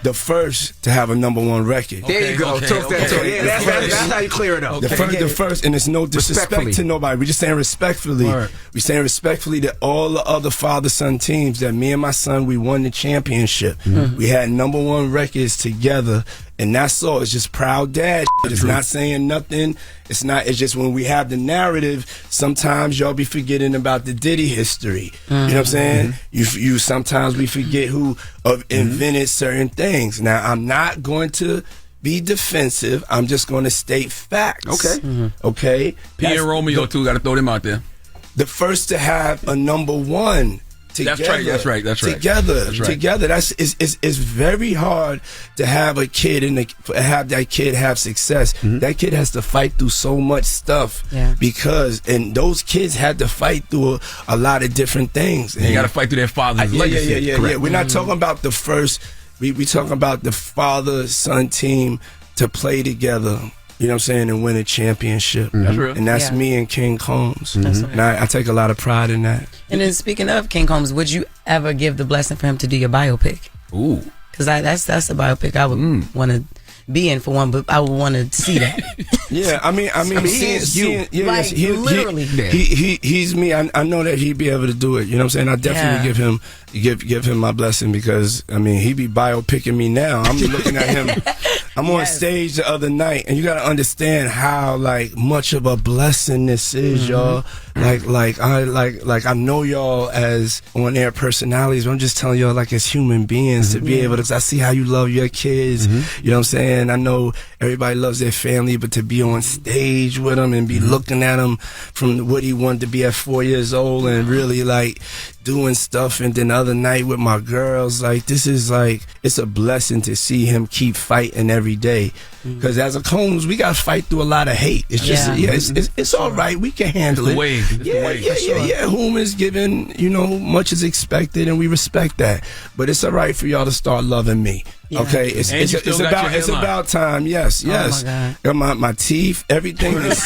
S18: The first to have a #1 record.
S5: There you go. Yeah, that's how you clear it up.
S18: The first, and it's no disrespect to nobody. We're just saying respectfully. We're saying respectfully that all the other father-son teams that me and my son, we won the championship. We had #1 records together. And that's all. It's just proud dad. It's not saying nothing. It's just when we have the narrative, sometimes y'all be forgetting about the Diddy history. You know what I'm saying? You sometimes we forget who invented certain things. Now, I'm not going to be defensive. I'm just going to state facts. Okay?
S4: P and Romeo, too. Got to throw them out there.
S18: The first to have a #1. Together,
S4: That's right.
S18: Together. It's very hard to have a kid and have that kid have success. That kid has to fight through so much stuff because those kids had to fight through a lot of different things.
S4: And you got to fight through their father's legacy.
S18: Yeah. We're not talking about the first. We talking about the father-son team to play together. You know what I'm saying? And win a championship. And that's me and King Combs. And I take a lot of pride in that.
S9: And then speaking of King Combs, would you ever give the blessing for him to do your biopic?
S4: Ooh.
S9: Because that's a biopic I would want to be in for one, but I would want to see that.
S18: I mean,
S9: he's literally.
S18: He's me. I know that he'd be able to do it. You know what I'm saying? I definitely give him my blessing because I mean he be biopicking me now. I'm looking at him. I'm on stage the other night, and you got to understand how like much of a blessing this is, y'all. Like I know y'all as on air personalities, but I'm just telling y'all like as human beings to be able to. 'Cause I see how you love your kids. You know what I'm saying? I know everybody loves their family, but to be on stage with them and be looking at him from what he wanted to be at 4 years old and really like doing stuff, and then the other night with my girls, like this is like it's a blessing to see him keep fighting every day. Because as a Combs, we got to fight through a lot of hate. It's just it's all right. We can handle it. Whom is given, much is expected, and we respect that. But it's all right for y'all to start loving me. Okay, it's about time. Yes. Got my teeth, everything is.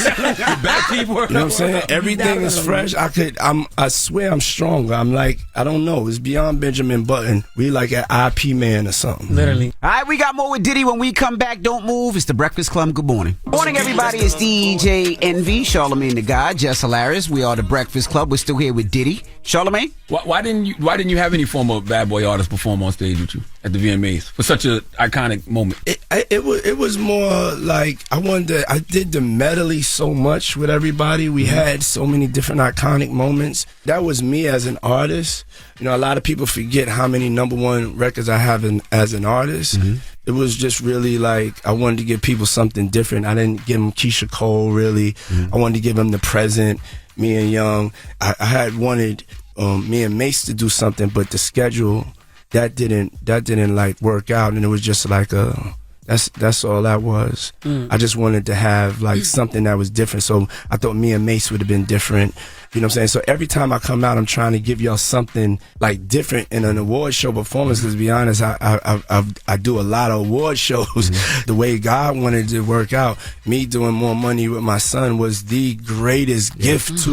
S4: Back teeth work.
S18: You know what I'm saying? Everything is fresh. I swear I'm stronger. I'm like, I don't know. It's beyond Benjamin Button. We like an IP man or something.
S9: Literally.
S5: All right, we got more with Diddy when we come back. Don't move. It's the Breakfast Club. Good morning. Morning, everybody. It's DJ Envy, Charlamagne the Guy, Jess Hilarious. We are the Breakfast Club. We're still here with Diddy. Charlamagne?
S4: Why didn't you have any former bad boy artist perform on stage with you at the VMAs for such an iconic moment?
S18: It was more like I did the medley so much with everybody. We had so many different iconic moments. That was me as an artist. A lot of people forget how many #1 records I have as an artist. It was just really like I wanted to give people something different. I didn't give them Keisha Cole really. I wanted to give them The Present, me and Young. I had wanted me and Mace to do something, but the schedule that didn't like work out, and it was just like that's all that was. I just wanted to have like something that was different. So I thought me and Mace would have been different. You know what I'm saying? So every time I come out, I'm trying to give y'all something like different in an award show performance. Because to be honest, I do a lot of award shows. The way God wanted it to work out, me doing More Money with my son was the greatest gift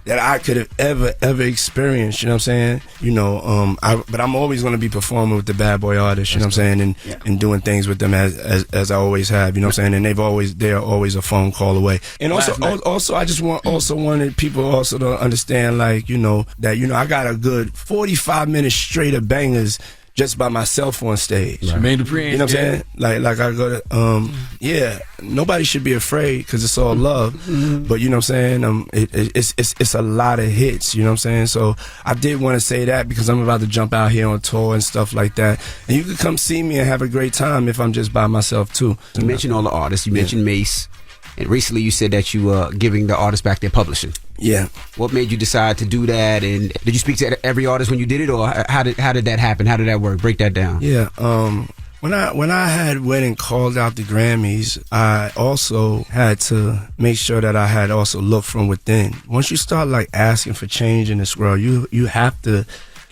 S18: that I could have ever experienced. You know what I'm saying? But I'm always going to be performing with the bad boy artists. You know what I'm saying? And doing things with them as I always have. You know what I'm saying? And they're always a phone call away. And also I just wanted people also to understand, like, that I got a good 45 minutes straight of bangers just by myself on stage.
S4: Right.
S18: You know what I'm saying? Like I go to nobody should be afraid because it's all love. But you know what I'm saying? It's a lot of hits. You know what I'm saying? So I did want to say that because I'm about to jump out here on tour and stuff like that. And you can come see me and have a great time if I'm just by myself too.
S5: You mentioned all the artists. You mentioned Mace. And recently you said that you were giving the artists back their publishing.
S18: Yeah.
S5: What made you decide to do that? And did you speak to every artist when you did it, or how did that happen? How did that work? Break that down.
S18: Yeah. When I had went and called out the Grammys, I also had to make sure that I had also looked from within. Once you start like asking for change in this world, you have to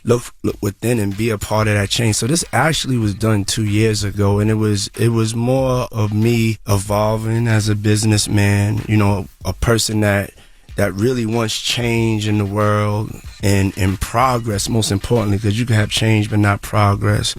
S18: look within and be a part of that change. So this actually was done 2 years ago, and it was more of me evolving as a businessman, you know, a person that really wants change in the world and progress, most importantly, because you can have change but not progress.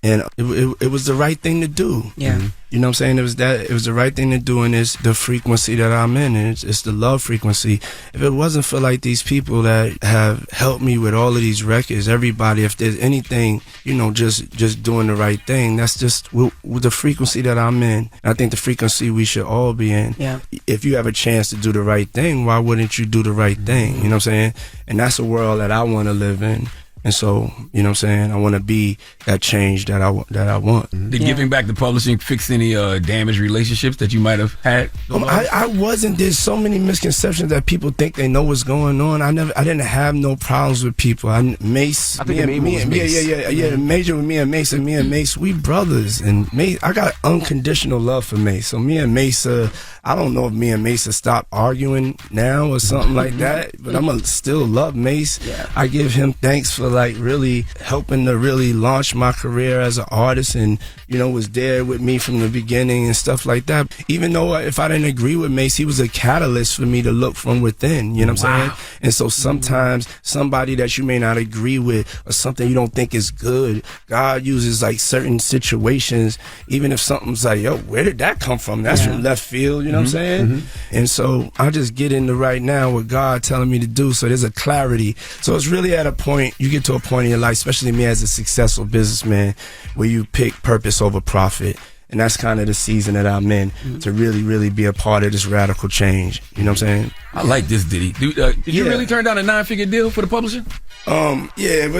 S18: And it was the right thing to do.
S9: Yeah.
S18: You know what I'm saying? It was the right thing to do, and it's the frequency that I'm in, and it's the love frequency. If it wasn't for like these people that have helped me with all of these records, everybody, if there's anything, you know, just doing the right thing, that's just with the frequency that I'm in. And I think the frequency we should all be in.
S9: Yeah.
S18: If you have a chance to do the right thing, why wouldn't you do the right thing? You know what I'm saying? And that's a world that I want to live in. And so, you know what I'm saying, I want to be that change that I want.
S4: Did giving back to publishing fix any damaged relationships that you might have had?
S18: I wasn't. There's so many misconceptions that people think they know what's going on. I didn't have no problems with people. Mace,
S5: I think the
S18: major with me and Mace, we brothers. And Mace, I got unconditional love for Mace. So me and Mace, I don't know if me and Mace stop arguing now or something like that, but I'm gonna still love Mace. Yeah. I give him thanks for like really helping to really launch my career as an artist, and you know, was there with me from the beginning and stuff like that. Even though if I didn't agree with Mace, he was a catalyst for me to look from within, you know what I'm saying? And so sometimes somebody that you may not agree with or something you don't think is good, God uses like certain situations, even if something's like, yo, where did that come from? That's from left field, you know what I'm saying? And so I just get into right now what God telling me to do, so there's a clarity. So it's really at a point, you get to a point in your life, especially me as a successful businessman, where you pick purpose over profit. And that's kind of the season that I'm in, to really, really be a part of this radical change. You know what I'm saying?
S4: I like this, Diddy. Did you really turn down a 9-figure deal for the publishing?
S18: Yeah, it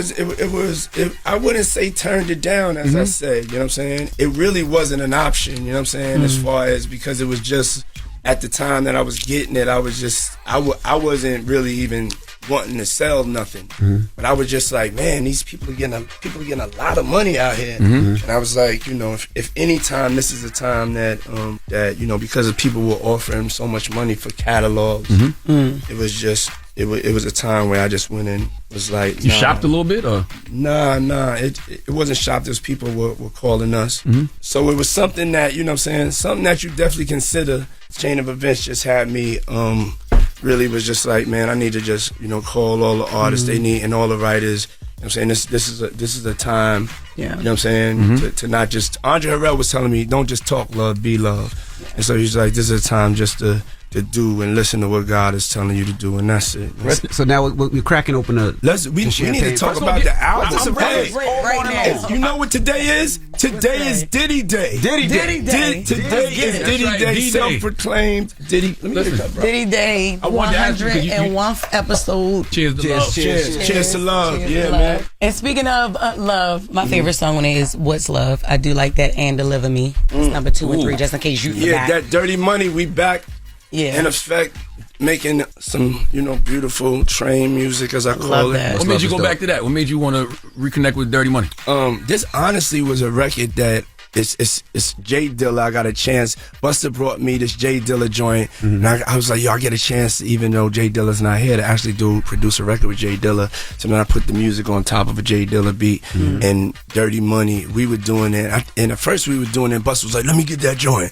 S18: was. I wouldn't say turned it down, as I said. You know what I'm saying? It really wasn't an option. You know what I'm saying? As far as, because it was just at the time that I was getting it, I was just I wasn't really even wanting to sell nothing, but I was just like, man, these people are getting a lot of money out here, and I was like, you know, if any time, this is a time that that, you know, because of people were offering so much money for catalogs, it was just it was a time where I just went and was like,
S4: you shopped a little bit, or
S18: it wasn't shopped. As people were calling us, so it was something that, you know what I'm saying, something that you definitely consider. Chain of events just had me really was just like, man, I need to just, you know, call all the artists they need and all the writers. You know what I'm saying? This is a time, you know what I'm saying, to not just, Andre Harrell was telling me, don't just talk love, be love. And so he's like, this is a time just to do and listen to what God is telling you to do, and that's it.
S5: So now we're cracking open
S18: we need to talk about the album. Hey, you know what today is? Today is Diddy Day. Today is Diddy Day. Self-proclaimed Diddy. Let me get a cup, bro.
S9: Diddy Day, 101th episode.
S4: Cheers to love.
S18: Cheers to love. Yeah, man.
S9: And speaking of love, my favorite song on it is "What's Love." I do like that, and "Deliver Me." It's number 2 and 3, just in case you forgot.
S18: Yeah, that Dirty Money. We back.
S9: Yeah.
S18: In effect, making some, you know, beautiful train music, as I call it.
S4: What made you go back to that? What made you want to reconnect with Dirty Money?
S18: This honestly was a record that it's Jay Dilla. I got a chance. Busta brought me this Jay Dilla joint, and I was like, yo, I get a chance, even though Jay Dilla's not here, to actually produce a record with Jay Dilla. So then I put the music on top of a Jay Dilla beat, and Dirty Money. We were doing it, and at first we were doing it. Busta was like, let me get that joint,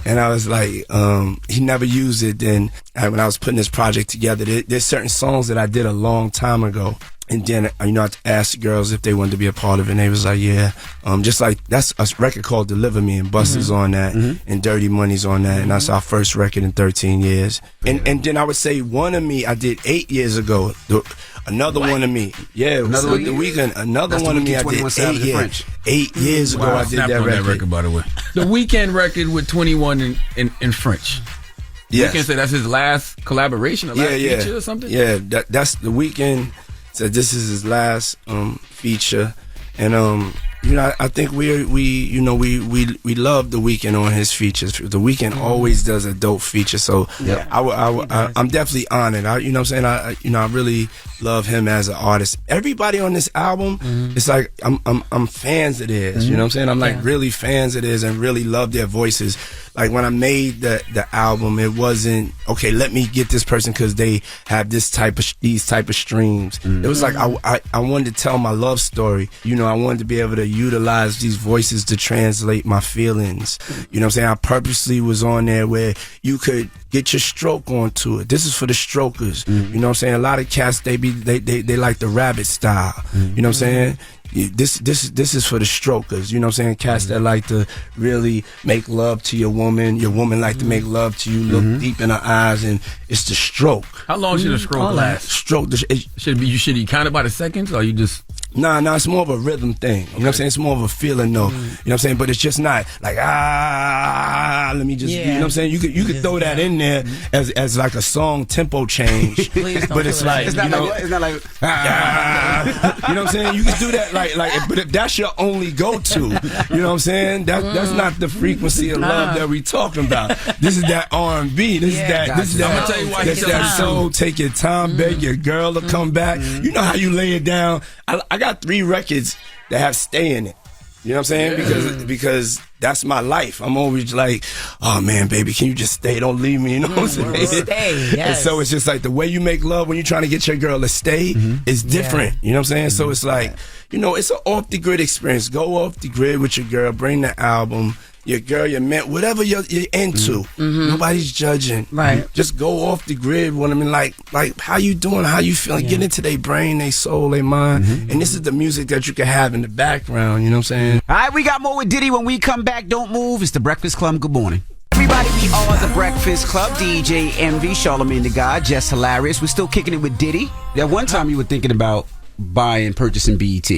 S18: and I was like, he never used it. Then when I was putting this project together, there's certain songs that I did a long time ago. And then, you know, I asked the girls if they wanted to be a part of it, and they was like, yeah. Just like, that's a record called Deliver Me, and Busta's on that, and Dirty Money's on that, and that's our first record in 13 years. And then I would say One of Me I did 8 years ago. Another One of Me. Yeah, with The Weeknd. Another One of Me I did 8 years ago. I did that record.
S4: By the way. The Weeknd record with 21 in French.
S18: Yes.
S4: Weeknd said that's his last collaboration, or last feature or something?
S18: Yeah, that's The Weeknd. So this is his last feature, and you know, I think we love The Weeknd on his features. The Weeknd always does a dope feature, so I'm definitely honored. You know what I'm saying? I really love him as an artist. Everybody on this album, it's like I'm fans of theirs. You know what I'm saying? I'm like really fans of theirs and really love their voices. Like when I made the album, it wasn't okay. Let me get this person because they have these type of streams. It was like I wanted to tell my love story. You know, I wanted to be able to utilize these voices to translate my feelings. You know what I'm saying? I purposely was on there where you could get your stroke onto it. This is for the strokers. You know what I'm saying? A lot of cats they like the rabbit style. You know what I'm saying? This is for the strokers. You know what I'm saying? Cats that like to really make love to your woman like to make love to you, look deep in her eyes, and it's the stroke.
S4: How long should a stroke last? Should you count it by the seconds, or you just...
S18: Nah, it's more of a rhythm thing. You know what I'm saying? It's more of a feeling though. You know what I'm saying? But it's just not like let me just you know what I'm saying? You could throw that in there as like a song tempo change. But it's like
S5: it's not like
S18: you know what I'm saying? You can do that like but if that's your only go-to, you know what I'm saying? That's not the frequency of love that we talking about. This is that R&B. This is that
S4: I'm gonna tell you why
S18: this is that soul. Take your time, beg your girl to come back. You know how you lay it down. I got 3 records that have stay in it. You know what I'm saying? Because that's my life. I'm always like, oh man, baby, can you just stay? Don't leave me. You know what I'm saying?
S9: Stay, yes.
S18: And so it's just like the way you make love when you're trying to get your girl to stay is different. You know what I'm saying? So it's like, you know, it's an off the grid experience. Go off the grid with your girl, bring the album. Your girl, your man, whatever you're into, nobody's judging.
S9: Right.
S18: Just go off the grid. What I mean, like how you doing? How you feeling? Get into their brain, their soul, their mind. And this is the music that you can have in the background. You know what I'm saying?
S5: All right, we got more with Diddy when we come back. Don't move. It's the Breakfast Club. Good morning. Everybody, we are the Breakfast Club. DJ Envy, Charlamagne the God, Jess Hilarious. We're still kicking it with Diddy. At one time you were thinking about purchasing BET.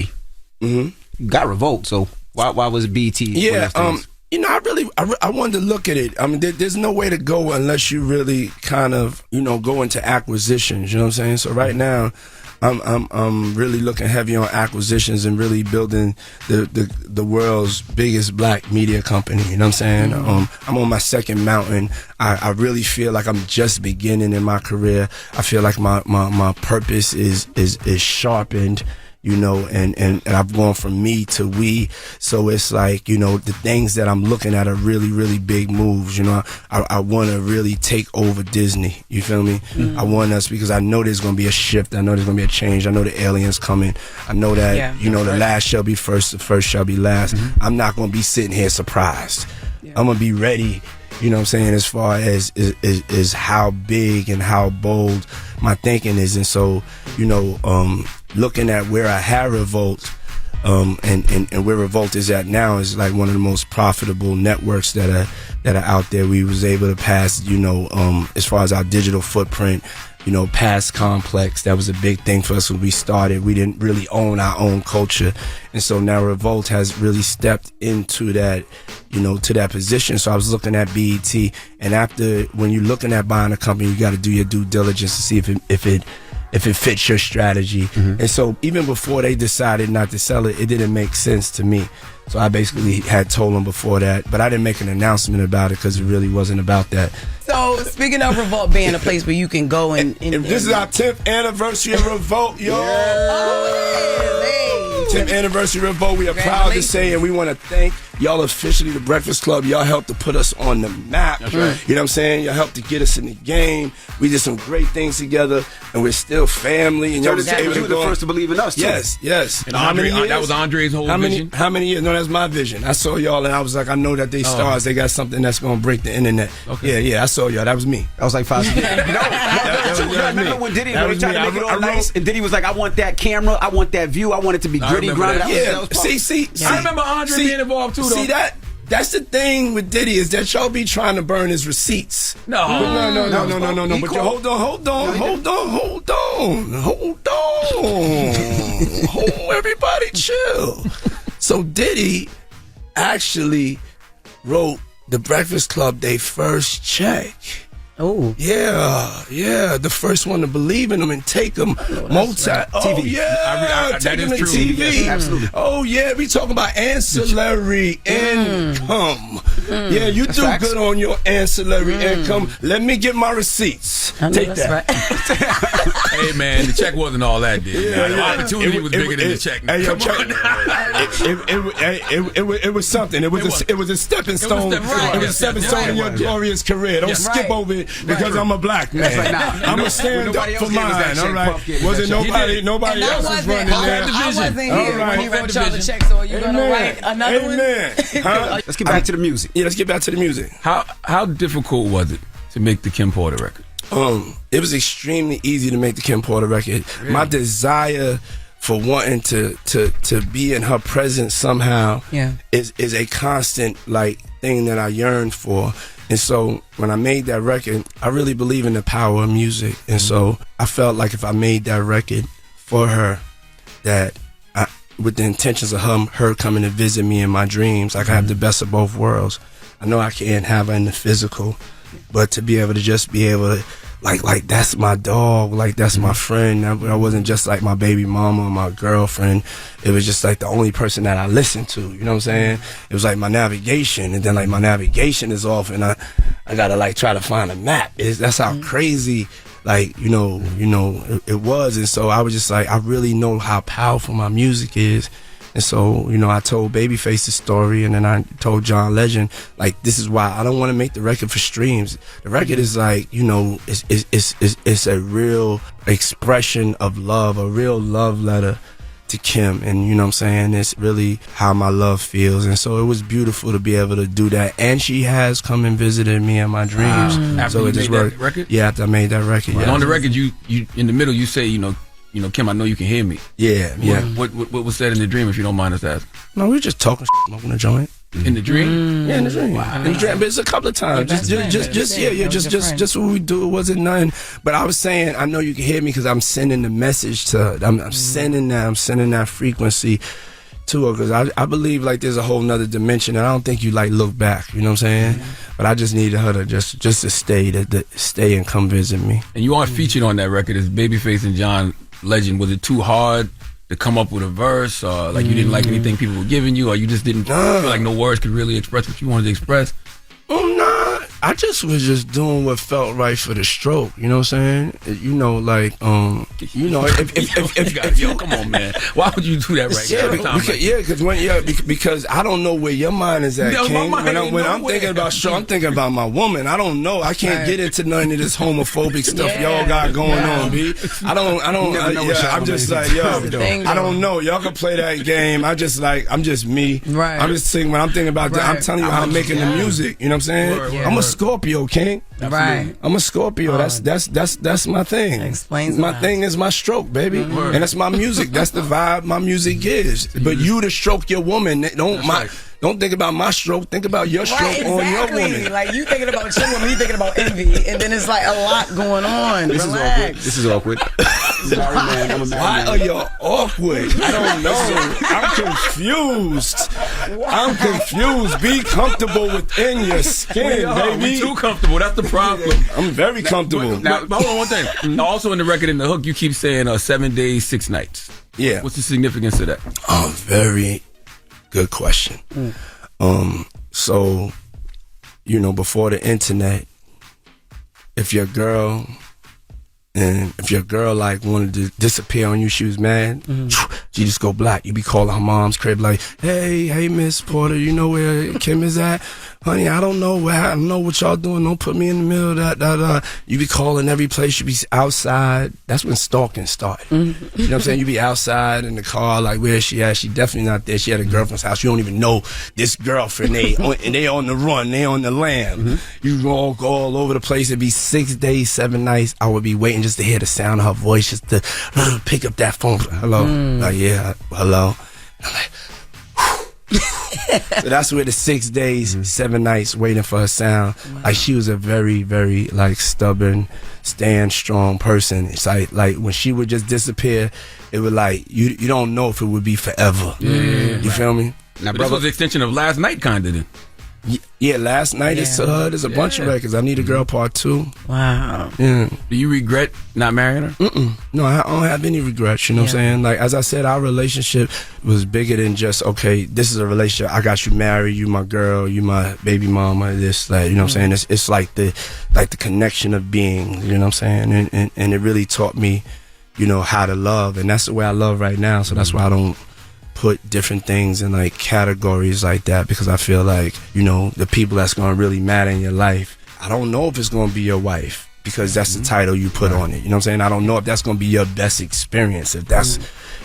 S5: You got Revolt, so why was it BET?
S18: Yeah, you know, I wanted to look at it. I mean, there's no way to go unless you really kind of, you know, go into acquisitions. You know what I'm saying? So right now, I'm really looking heavy on acquisitions and really building the world's biggest black media company. You know what I'm saying? I'm on my second mountain. I really feel like I'm just beginning in my career. I feel like my purpose is sharpened. You know, and I've gone from me to we. So it's like, you know, the things that I'm looking at are really, really big moves. You know, I want to really take over Disney. You feel me? I want us because I know there's going to be a shift. I know there's going to be a change. I know the aliens coming. I know that, you know, the last shall be first, the first shall be last. I'm not going to be sitting here surprised. I'm going to be ready. You know what I'm saying, as far as is how big and how bold my thinking is. And so, you know, looking at where I had Revolt, and where Revolt is at now is like one of the most profitable networks that are out there. We was able to pass, you know, as far as our digital footprint, you know, past Complex. That was a big thing for us when we started. We didn't really own our own culture. And so now Revolt has really stepped into that, you know, to that position. So I was looking at BET, and after, when you're looking at buying a company, you got to do your due diligence to see if it fits your strategy. And so even before they decided not to sell it, it didn't make sense to me. So I basically had told them before that, but I didn't make an announcement about it because it really wasn't about that.
S9: So speaking of Revolt being a place where you can go and
S18: this is our 10th anniversary of Revolt, yo. 10th anniversary of Revolt. We are proud to say, and we want to thank y'all officially, the Breakfast Club. Y'all helped to put us on the map.
S4: That's right.
S18: You know what I'm saying? Y'all helped to get us in the game. We did some great things together, and we're still family. And y'all was able
S5: you
S18: to
S5: were the first to believe in us, too.
S18: Yes.
S4: And Andre, that was Andre's whole vision.
S18: How many years? No, that's my vision. I saw y'all, and I was like, I know that they stars. They got something that's going to break the internet.
S4: Okay.
S18: Yeah, I saw y'all. That was me.
S5: That was like 5 years. Remember when Diddy was trying to make it all nice, and Diddy was like, I want that camera, I want that view, I want it to be gritty, grinded.
S18: See,
S4: I remember Andre being involved too, though.
S18: See that? That's the thing with Diddy, is that y'all be trying to burn his receipts. No. But hold on. Everybody chill. So Diddy actually wrote the Breakfast Club their first check
S9: Oh.
S18: Yeah. The first one to believe in them and take them TV. Oh, yeah.
S4: That is
S18: them to
S4: true.
S18: TV.
S4: Yes, absolutely.
S18: Oh, yeah. We talking about ancillary income. Yeah, you do
S5: facts.
S18: good on your ancillary income. Let me get my receipts. Take that.
S4: Hey, man, the check wasn't all that, dude. The opportunity was bigger than the check.
S18: Hey,
S4: Come on.
S18: It was something. It was a stepping stone. It was a stepping stone in your glorious career. Don't skip over it because I'm a black man. I'm gonna stand up for mine. All right. Was it nobody else was running there?
S9: I wasn't here when he wrote y'all the check, so are you gonna write another one?
S18: Huh?
S5: Let's get back to the music.
S18: Yeah, let's get back to the music.
S4: How difficult was it to make the Kim Porter record?
S18: It was extremely easy to make the Kim Porter record. Really? My desire for wanting to be in her presence somehow is a constant thing that I yearn for. And so when I made that record, I really believe in the power of music. And so I felt like if I made that record for her, that with the intentions of her coming to visit me in my dreams, I could have the best of both worlds. I know I can't have her in the physical, but to be able to just be able to like that's my dog, like that's my friend. I wasn't just like my baby mama or my girlfriend. It was just like the only person that I listened to. You know what I'm saying? It was like my navigation, and then like my navigation is off, and I gotta like try to find a map. That's how crazy it was. And so I was just like, I really know how powerful my music is. And so, I told Babyface the story, and then I told John Legend, this is why I don't want to make the record for streams. The record is it's a real expression of love, a real love letter to Kim. And you know what I'm saying? It's really how my love feels. And so it was beautiful to be able to do that. And she has come and visited me in my dreams.
S4: After you made that record?
S18: Yeah, after I made that record.
S4: And
S18: yeah.
S4: on the record, you in the middle, you say, Kim, I know you can hear me.
S18: Yeah.
S4: What was said in the dream, if you don't mind us asking?
S18: No, we were just talking, smoking a joint.
S4: In the dream?
S18: Yeah, in the dream. Wow. In the dream, but it's a couple of times. Just what we do. It wasn't nothing. But I was saying, I know you can hear me because I'm sending the message to her. I'm sending that frequency to her, because I believe there's a whole nother dimension, and I don't think you look back. You know what I'm saying? But I just needed her to just to stay and come visit me.
S4: And you are featured on that record as Babyface and John Legend. Was it too hard to come up with a verse, or you didn't like anything people were giving you, or you just didn't feel like no words could really express what you wanted to express?
S18: Nah, I just was just doing what felt right for the stroke. You know what I'm saying? If
S4: come on, man, why would you do that
S18: because I don't know where your mind is at, King. When I'm thinking about stroke, I'm thinking about my woman. I don't know. I can't get into none of this homophobic stuff y'all got going on, B. I'm just like, I don't know. Y'all can play that game. I'm just me. Right. I'm just thinking when I'm thinking about that. I'm telling you how I'm making the music. You know what I'm saying? I'm a Scorpio, King.
S9: Right.
S18: I'm a Scorpio. That's my thing.
S9: Explains
S18: my thing is my stroke, baby, and that's my music. That's the vibe my music gives. But you to stroke your woman, don't think about my stroke. Think about your stroke on your woman.
S9: You thinking about your woman, you thinking about envy, and then it's a lot going on. Relax.
S5: This is awkward. Sorry, man. I'm a man.
S18: Why are you awkward? I don't know. I'm confused. Be comfortable within your skin, baby.
S4: We too comfortable. That's the problem.
S18: I'm very comfortable.
S4: Now, hold on one thing. Also in the record, in the hook, you keep saying 7 days, 6 nights.
S18: Yeah.
S4: What's the significance of that?
S18: Very good question. So, before the internet, if your girl wanted to disappear on you, she was mad, she just go black. You be calling her mom's crib hey Miss Porter, you know where Kim is at? Honey, I don't know what y'all doing. Don't put me in the middle of that. You be calling every place. You be outside. That's when stalking started. You know what I'm saying? You be outside in the car, where is she at? She definitely not there. She at a girlfriend's house. You don't even know this girlfriend. And they on the run. They on the lam. You go all over the place. It'd be 6 days, 7 nights. I would be waiting just to hear the sound of her voice, just to pick up that phone. Hello. Yeah. Hello. I'm like, so that's where the 6 days, 7 nights waiting for her sound. She was a very, very stubborn, stand strong person. It's like when she would just disappear, it would you don't know if it would be forever. You feel me?
S4: Now, this was the extension of last night, kind of. Then
S18: Yeah, Last Night is to her. There's a bunch of records. I Need a Girl Part 2.
S9: Wow.
S18: Yeah.
S4: Do you regret not marrying her?
S18: No, I don't have any regrets. You know what I'm saying? Like, as I said, our relationship was bigger than just, okay, this is a relationship. I got you married. You my girl. You my baby mama. This, that. You know what I'm saying? It's like the connection of being. You know what I'm saying? And it really taught me, you know, how to love. And that's the way I love right now. So that's why I don't put different things in like categories like that, because I feel like, you know, the people that's going to really matter in your life, I don't know if it's going to be your wife, because that's the title you put on it. You know what I'm saying? I don't know if that's going to be your best experience, if that's,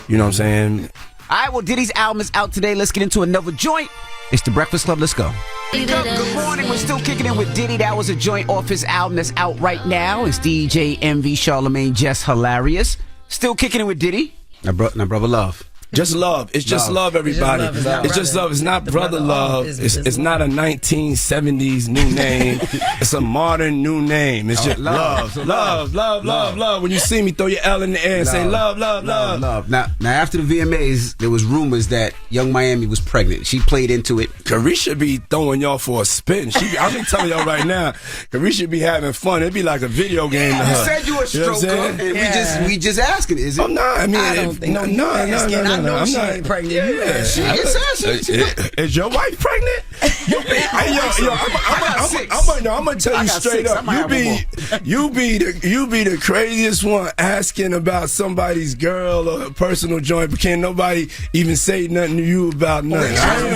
S18: you know what I'm saying?
S5: All right, well, Diddy's album is out today. Let's get into another joint. It's The Breakfast Club. Let's go. Good morning. We're still kicking it with Diddy. That was a joint off his album that's out right now. It's DJ Envy, Charlamagne, Jess, Hilarious. Still kicking it with Diddy. Now, brother love.
S18: Just love. It's just love, everybody. It's just love. It's not brother love. It's not a 1970s new name. It's a modern new name. It's just love. Love. When you see me, throw your L in the air and say love.
S5: Now, after the VMAs, there was rumors that Young Miami was pregnant. She played into it.
S18: Carisha be throwing y'all for a spin. I've been telling y'all right now, Carisha be having fun. It'd be like a video game to her.
S5: You said you were a stroker, and we just asking, is it?
S18: Oh, no, I mean,
S9: I don't think
S18: no.
S9: I know
S18: I'm
S9: she
S18: not
S9: ain't pregnant. Yeah.
S18: Is your wife pregnant? I'm gonna tell you straight up. You be the craziest one asking about somebody's girl or a personal joint, but can't nobody even say nothing to you about nothing. I don't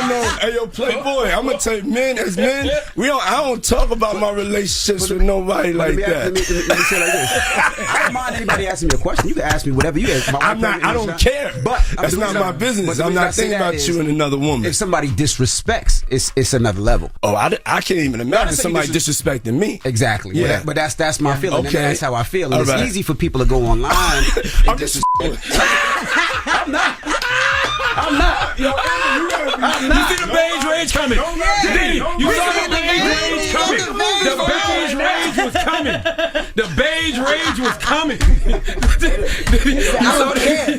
S18: know. Hey, yo, Playboy, I'm gonna tell you, men, as men, I don't talk about my relationships with nobody like that.
S5: Let me say like this. I don't mind anybody asking me a question. You can ask me whatever you ask.
S18: I don't care. But that's not my business. I'm not thinking about you and another woman.
S5: If somebody disrespects, it's another level.
S18: Oh, I can't even imagine somebody disrespecting me.
S5: Exactly.
S18: Yeah.
S5: But that's my feeling.
S18: Okay.
S5: And that's how I feel. And it's easy for people to go online and disrespect.
S4: I'm not. You see the beige rage coming. Diddy, you saw the beige rage coming. The beige rage was coming. The beige rage was coming.
S18: I don't care.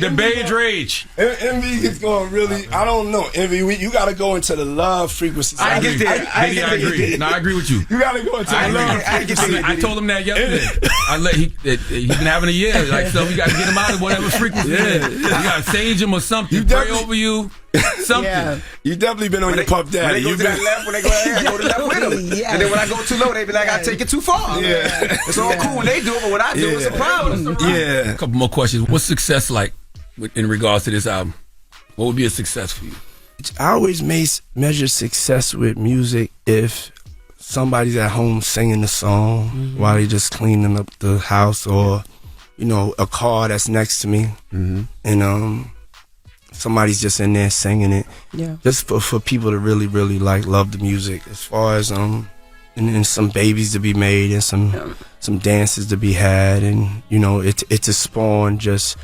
S4: The beige rage.
S18: Envy is going really, I don't know. Envy, you got to go into the love frequency.
S4: I get there. I agree. No, I agree with you.
S18: You got to go into the love frequency.
S4: I told him that yesterday. He's been having a year. Like, so we got to get him out of whatever frequency. Yeah. You got to sage him or something. Pray over you. Something.
S18: Yeah. You definitely been on your puff daddy.
S5: When they go to that left, when they go there, I go to left with them. Yeah. And then when I go too low, they be like, I take it too far.
S18: Yeah.
S5: It's all cool when they do it, but when I do, it's a problem.
S18: Yeah.
S4: A couple more questions. What's success like in regards to this album? What would be a success for you?
S18: I always measure success with music if somebody's at home singing the song while they just cleaning up the house, or, you know, a car that's next to me. And somebody's just in there singing it. Yeah. Just for people to really, really love the music. As far as and some babies to be made and some dances to be had, and you know, it's to spawn just,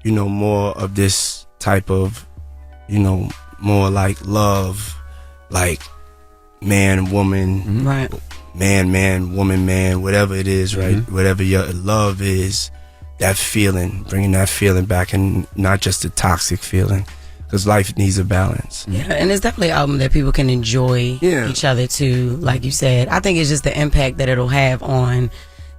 S18: you know, more of this type of, you know, more like love, like man, woman,
S9: right?
S18: Man, woman, man, whatever it is, right? Whatever your love is. That feeling, bringing that feeling back, and not just a toxic feeling, because life needs a balance.
S9: Yeah, and it's definitely an album that people can enjoy each other too. Like you said, I think it's just the impact that it'll have on,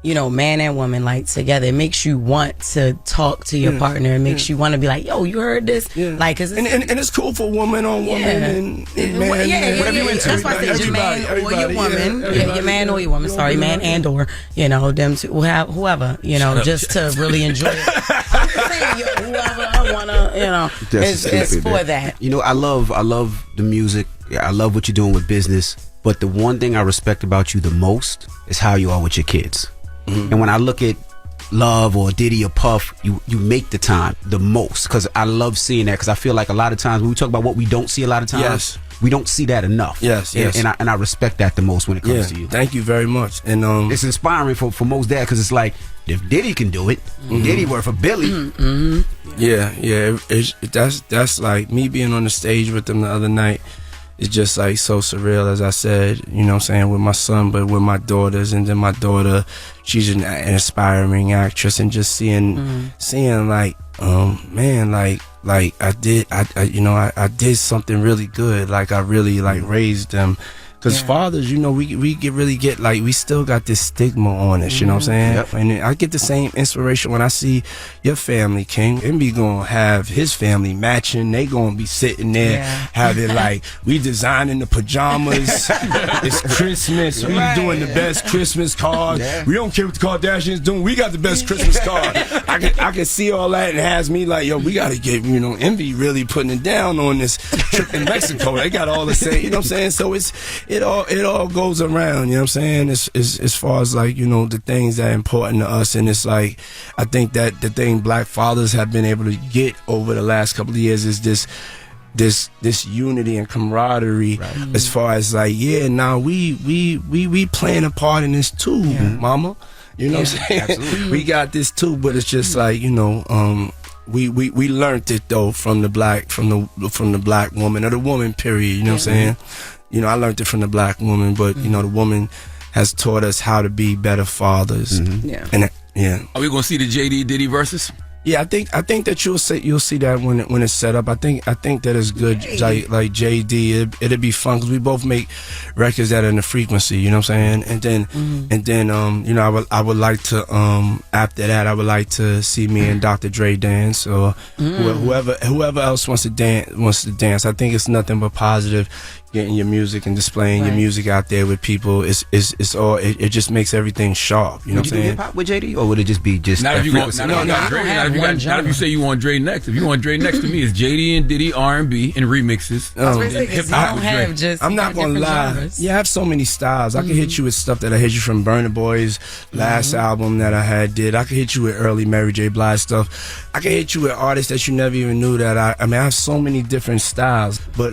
S9: you know, man and woman, like together. It makes you want to talk to your partner. It makes you want to be like, yo, you heard this? Like, cause
S18: and it's cool for woman on woman and man, whatever you into.
S9: That's why I said your man or your woman. Your man or your woman. Sorry, man and or, you know, them two, whoever, you know, just to really enjoy it. I'm just saying, whoever I wanna, you know, it's for that.
S5: You know, I love the music. I love what you're doing with business. But the one thing I respect about you the most is how you are with your kids. And when I look at Love or Diddy or Puff, you make the time the most, because I love seeing that, because I feel like a lot of times when we talk about what we don't see a lot of times, we don't see that enough. And I respect that the most when it comes to you.
S18: Thank you very much. And
S5: it's inspiring for most dads, because it's like, if Diddy can do it, Diddy worth a Billy.
S18: Yeah. That's like me being on the stage with them the other night. it's just like so surreal, as I said, you know what I'm saying, with my son, but with my daughters. And then my daughter, she's an aspiring actress, and just seeing like, man, like I did something really good. Like I really like raised them. Because fathers, you know, we really get like, we still got this stigma on us, you know what I'm saying? Yep. And I get the same inspiration when I see your family, King. Envy gonna have his family matching. They gonna be sitting there having like, we designing the pajamas. It's Christmas. We doing the best Christmas card. We don't care what the Kardashians doing. We got the best Christmas card. I can see all that, and it has me like, yo, we gotta get, you know, Envy really putting it down on this trip in Mexico. They got all the same, you know what I'm saying? So it all goes around, you know what I'm saying? As far as like, you know, the things that are important to us. And it's like, I think that the thing black fathers have been able to get over the last couple of years is this unity and camaraderie, as far as like, we playing a part in this too, mama. You know what I'm saying? Absolutely. We got this too, but it's just like, you know, we learned it though from the black woman, or the woman, period, you know what I'm saying? You know, I learned it from the black woman, but you know, the woman has taught us how to be better fathers. And
S4: are we gonna see the JD Diddy versus?
S18: Yeah, I think that you'll see that when it's set up. I think that it's good. Like JD, it'll be fun because we both make records that are in the frequency. You know what I'm saying? And then you know, I would like to after that I would like to see me and Dr. Dre dance, or whoever else wants to dance. I think it's nothing but positive. Getting your music and displaying your music out there with people, it's all. It just makes everything sharp. You know what I'm saying?
S5: Hip hop with JD, or would it just be just?
S4: Not if you say you want Dre next. If you want Dre next to me, it's JD and Diddy R&B and remixes.
S9: Hip hop with Dre.
S18: I'm not gonna lie. Genres. Yeah, I have so many styles. I can hit you with stuff that I hit you from Burna Boy's last album that I did. I can hit you with early Mary J. Blige stuff. I can hit you with artists that you never even knew that I mean, I have so many different styles. But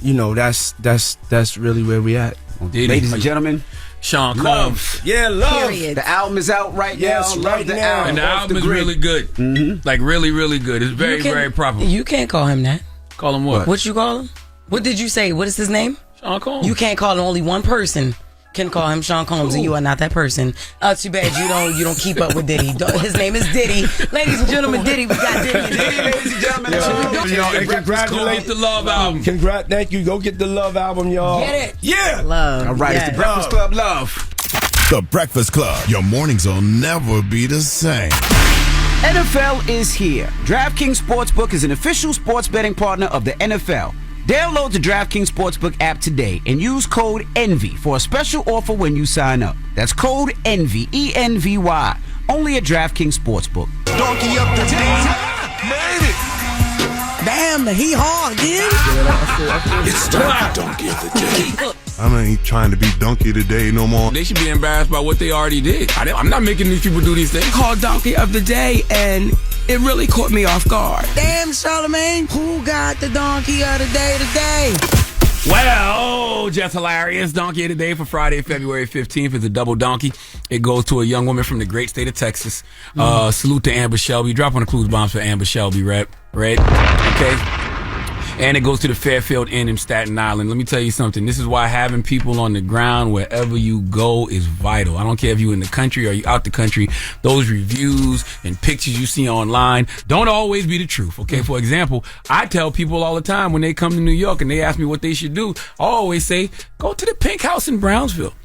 S18: you know, that's really where we at.
S4: Diddy.
S5: Ladies and gentlemen,
S4: Sean Combs.
S18: Yeah, Love.
S9: Period.
S5: The album is out right now.
S18: Love the album.
S4: And the album is really good. Like really, really good. It's very proper.
S9: You can't call him that.
S4: Call him what?
S9: What you call him? What did you say? What is his name?
S4: Sean Combs.
S9: You can't call him. Only one person can call him Sean Combs, and you are not that person. Too bad you don't keep up with Diddy. His name is Diddy. Ladies and gentlemen, Diddy. We got Diddy.
S5: ladies and gentlemen.
S18: And congratulate
S4: the Love album.
S18: Thank you. Go get the Love album, y'all.
S9: Get it.
S18: Yeah.
S9: Love.
S5: All right, it's the Breakfast Club Love.
S6: The Breakfast Club. Your mornings will never be the same.
S5: NFL is here. DraftKings Sportsbook is an official sports betting partner of the NFL. Download the DraftKings Sportsbook app today and use code ENVY for a special offer when you sign up. That's code ENVY, ENVY, only at DraftKings Sportsbook.
S6: Donkey up the day. Made it.
S9: Damn, he hard again.
S6: It's time to Donkey of the Day. I ain't trying to be Donkey today no more.
S4: They should be embarrassed by what they already did. I'm not making these people do these things.
S19: Called Donkey of the Day, and it really caught me off guard.
S9: Damn, Charlamagne, who got the Donkey of the Day today?
S4: Well, just hilarious. Donkey of the Day for Friday, February 15th is a double donkey. It goes to a young woman from the great state of Texas. Salute to Amber Shelby. Drop on the clues bombs for Amber Shelby, right? Okay. And it goes to the Fairfield Inn in Staten Island. Let me tell you something. This is why having people on the ground wherever you go is vital. I don't care if you're in the country or you out the country. Those reviews and pictures you see online don't always be the truth. Okay. For example, I tell people all the time when they come to New York and they ask me what they should do, I always say, go to the Pink House in Brownsville.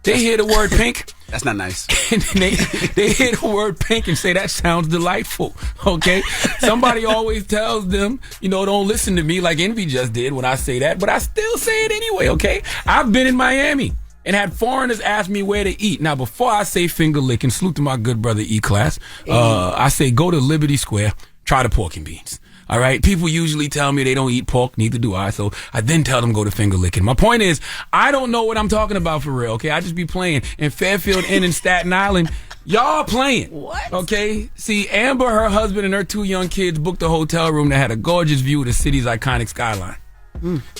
S4: They hear the word pink.
S5: That's not nice.
S4: And they hear the word pink and say, that sounds delightful. Okay? Somebody always tells them, don't listen to me like Envy just did when I say that, but I still say it anyway, okay? I've been in Miami and had foreigners ask me where to eat. Now, before I say finger licking, salute to my good brother E-Class, I say go to Liberty Square, try the pork and beans. All right. People usually tell me they don't eat pork. Neither do I. So I then tell them go to finger licking. My point is, I don't know what I'm talking about for real. Okay. I just be playing. In Fairfield Inn in Staten Island, y'all playing.
S9: What?
S4: Okay. See, Amber, her husband, and her 2 young kids booked a hotel room that had a gorgeous view of the city's iconic skyline.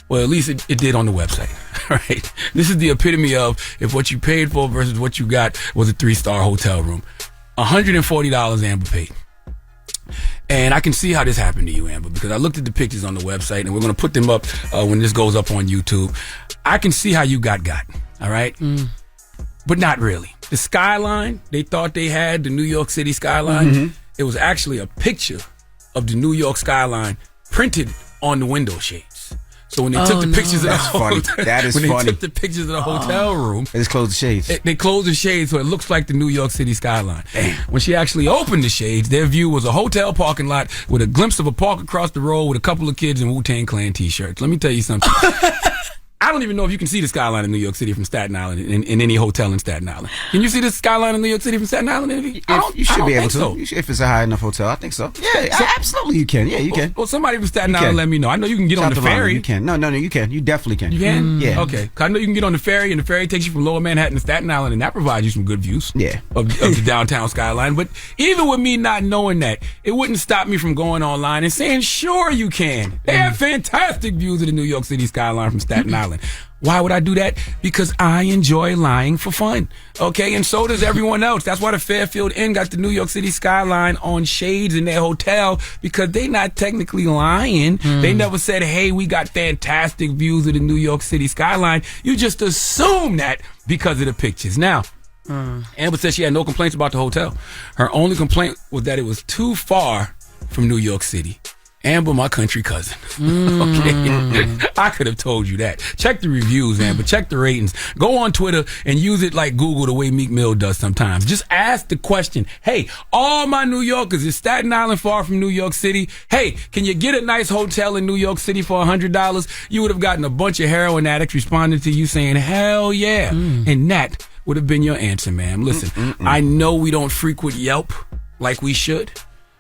S4: Well, at least it did on the website. All right. This is the epitome of if what you paid for versus what you got was a 3-star hotel room. $140 Amber paid. And I can see how this happened to you, Amber, because I looked at the pictures on the website, and we're going to put them up when this goes up on YouTube. I can see how you got, all right? But not really. The skyline, they thought they had the New York City skyline. It was actually a picture of the New York skyline printed on the window shades. So when they took the pictures of the
S5: funny. That is
S4: when
S5: funny.
S4: they took the pictures of the hotel room,
S5: they just closed the shades.
S4: They closed the shades so it looks like the New York City skyline. Damn. When she actually opened the shades, their view was a hotel parking lot with a glimpse of a park across the road with a couple of kids in Wu-Tang Clan t-shirts. Let me tell you something. I don't even know if you can see the skyline in New York City from Staten Island in any hotel in Staten Island. Can you see the skyline in New York City from Staten Island?
S5: You should be able to. So. If it's a high enough hotel, I think so. Yeah, absolutely you can. Yeah, you can.
S4: Well, somebody from Staten Island let me know. I know you can get on the ferry.
S5: You can. No, you can. You definitely can.
S4: You can?
S5: Yeah.
S4: Okay. I know you can get on the ferry, and the ferry takes you from Lower Manhattan to Staten Island, and that provides you some good views of the downtown skyline. But even with me not knowing that, it wouldn't stop me from going online and saying, sure you can. They have fantastic views of the New York City skyline from Staten Island. Why would I do that? Because I enjoy lying for fun. Okay, and so does everyone else. That's why the Fairfield Inn got the New York City skyline on shades in their hotel, because they not technically lying. They never said, hey, we got fantastic views of the New York City skyline. You just assume that because of the pictures. Now, Amber said she had no complaints about the hotel. Her only complaint was that it was too far from New York City. Amber, my country cousin. Okay. I could have told you that. Check the reviews, Amber. Check the ratings. Go on Twitter and use it like Google the way Meek Mill does sometimes. Just ask the question, hey, all my New Yorkers, is Staten Island far from New York City? Hey, can you get a nice hotel in New York City for $100? You would have gotten a bunch of heroin addicts responding to you saying, hell yeah. And that would have been your answer, ma'am. Listen, I know we don't frequent Yelp like we should.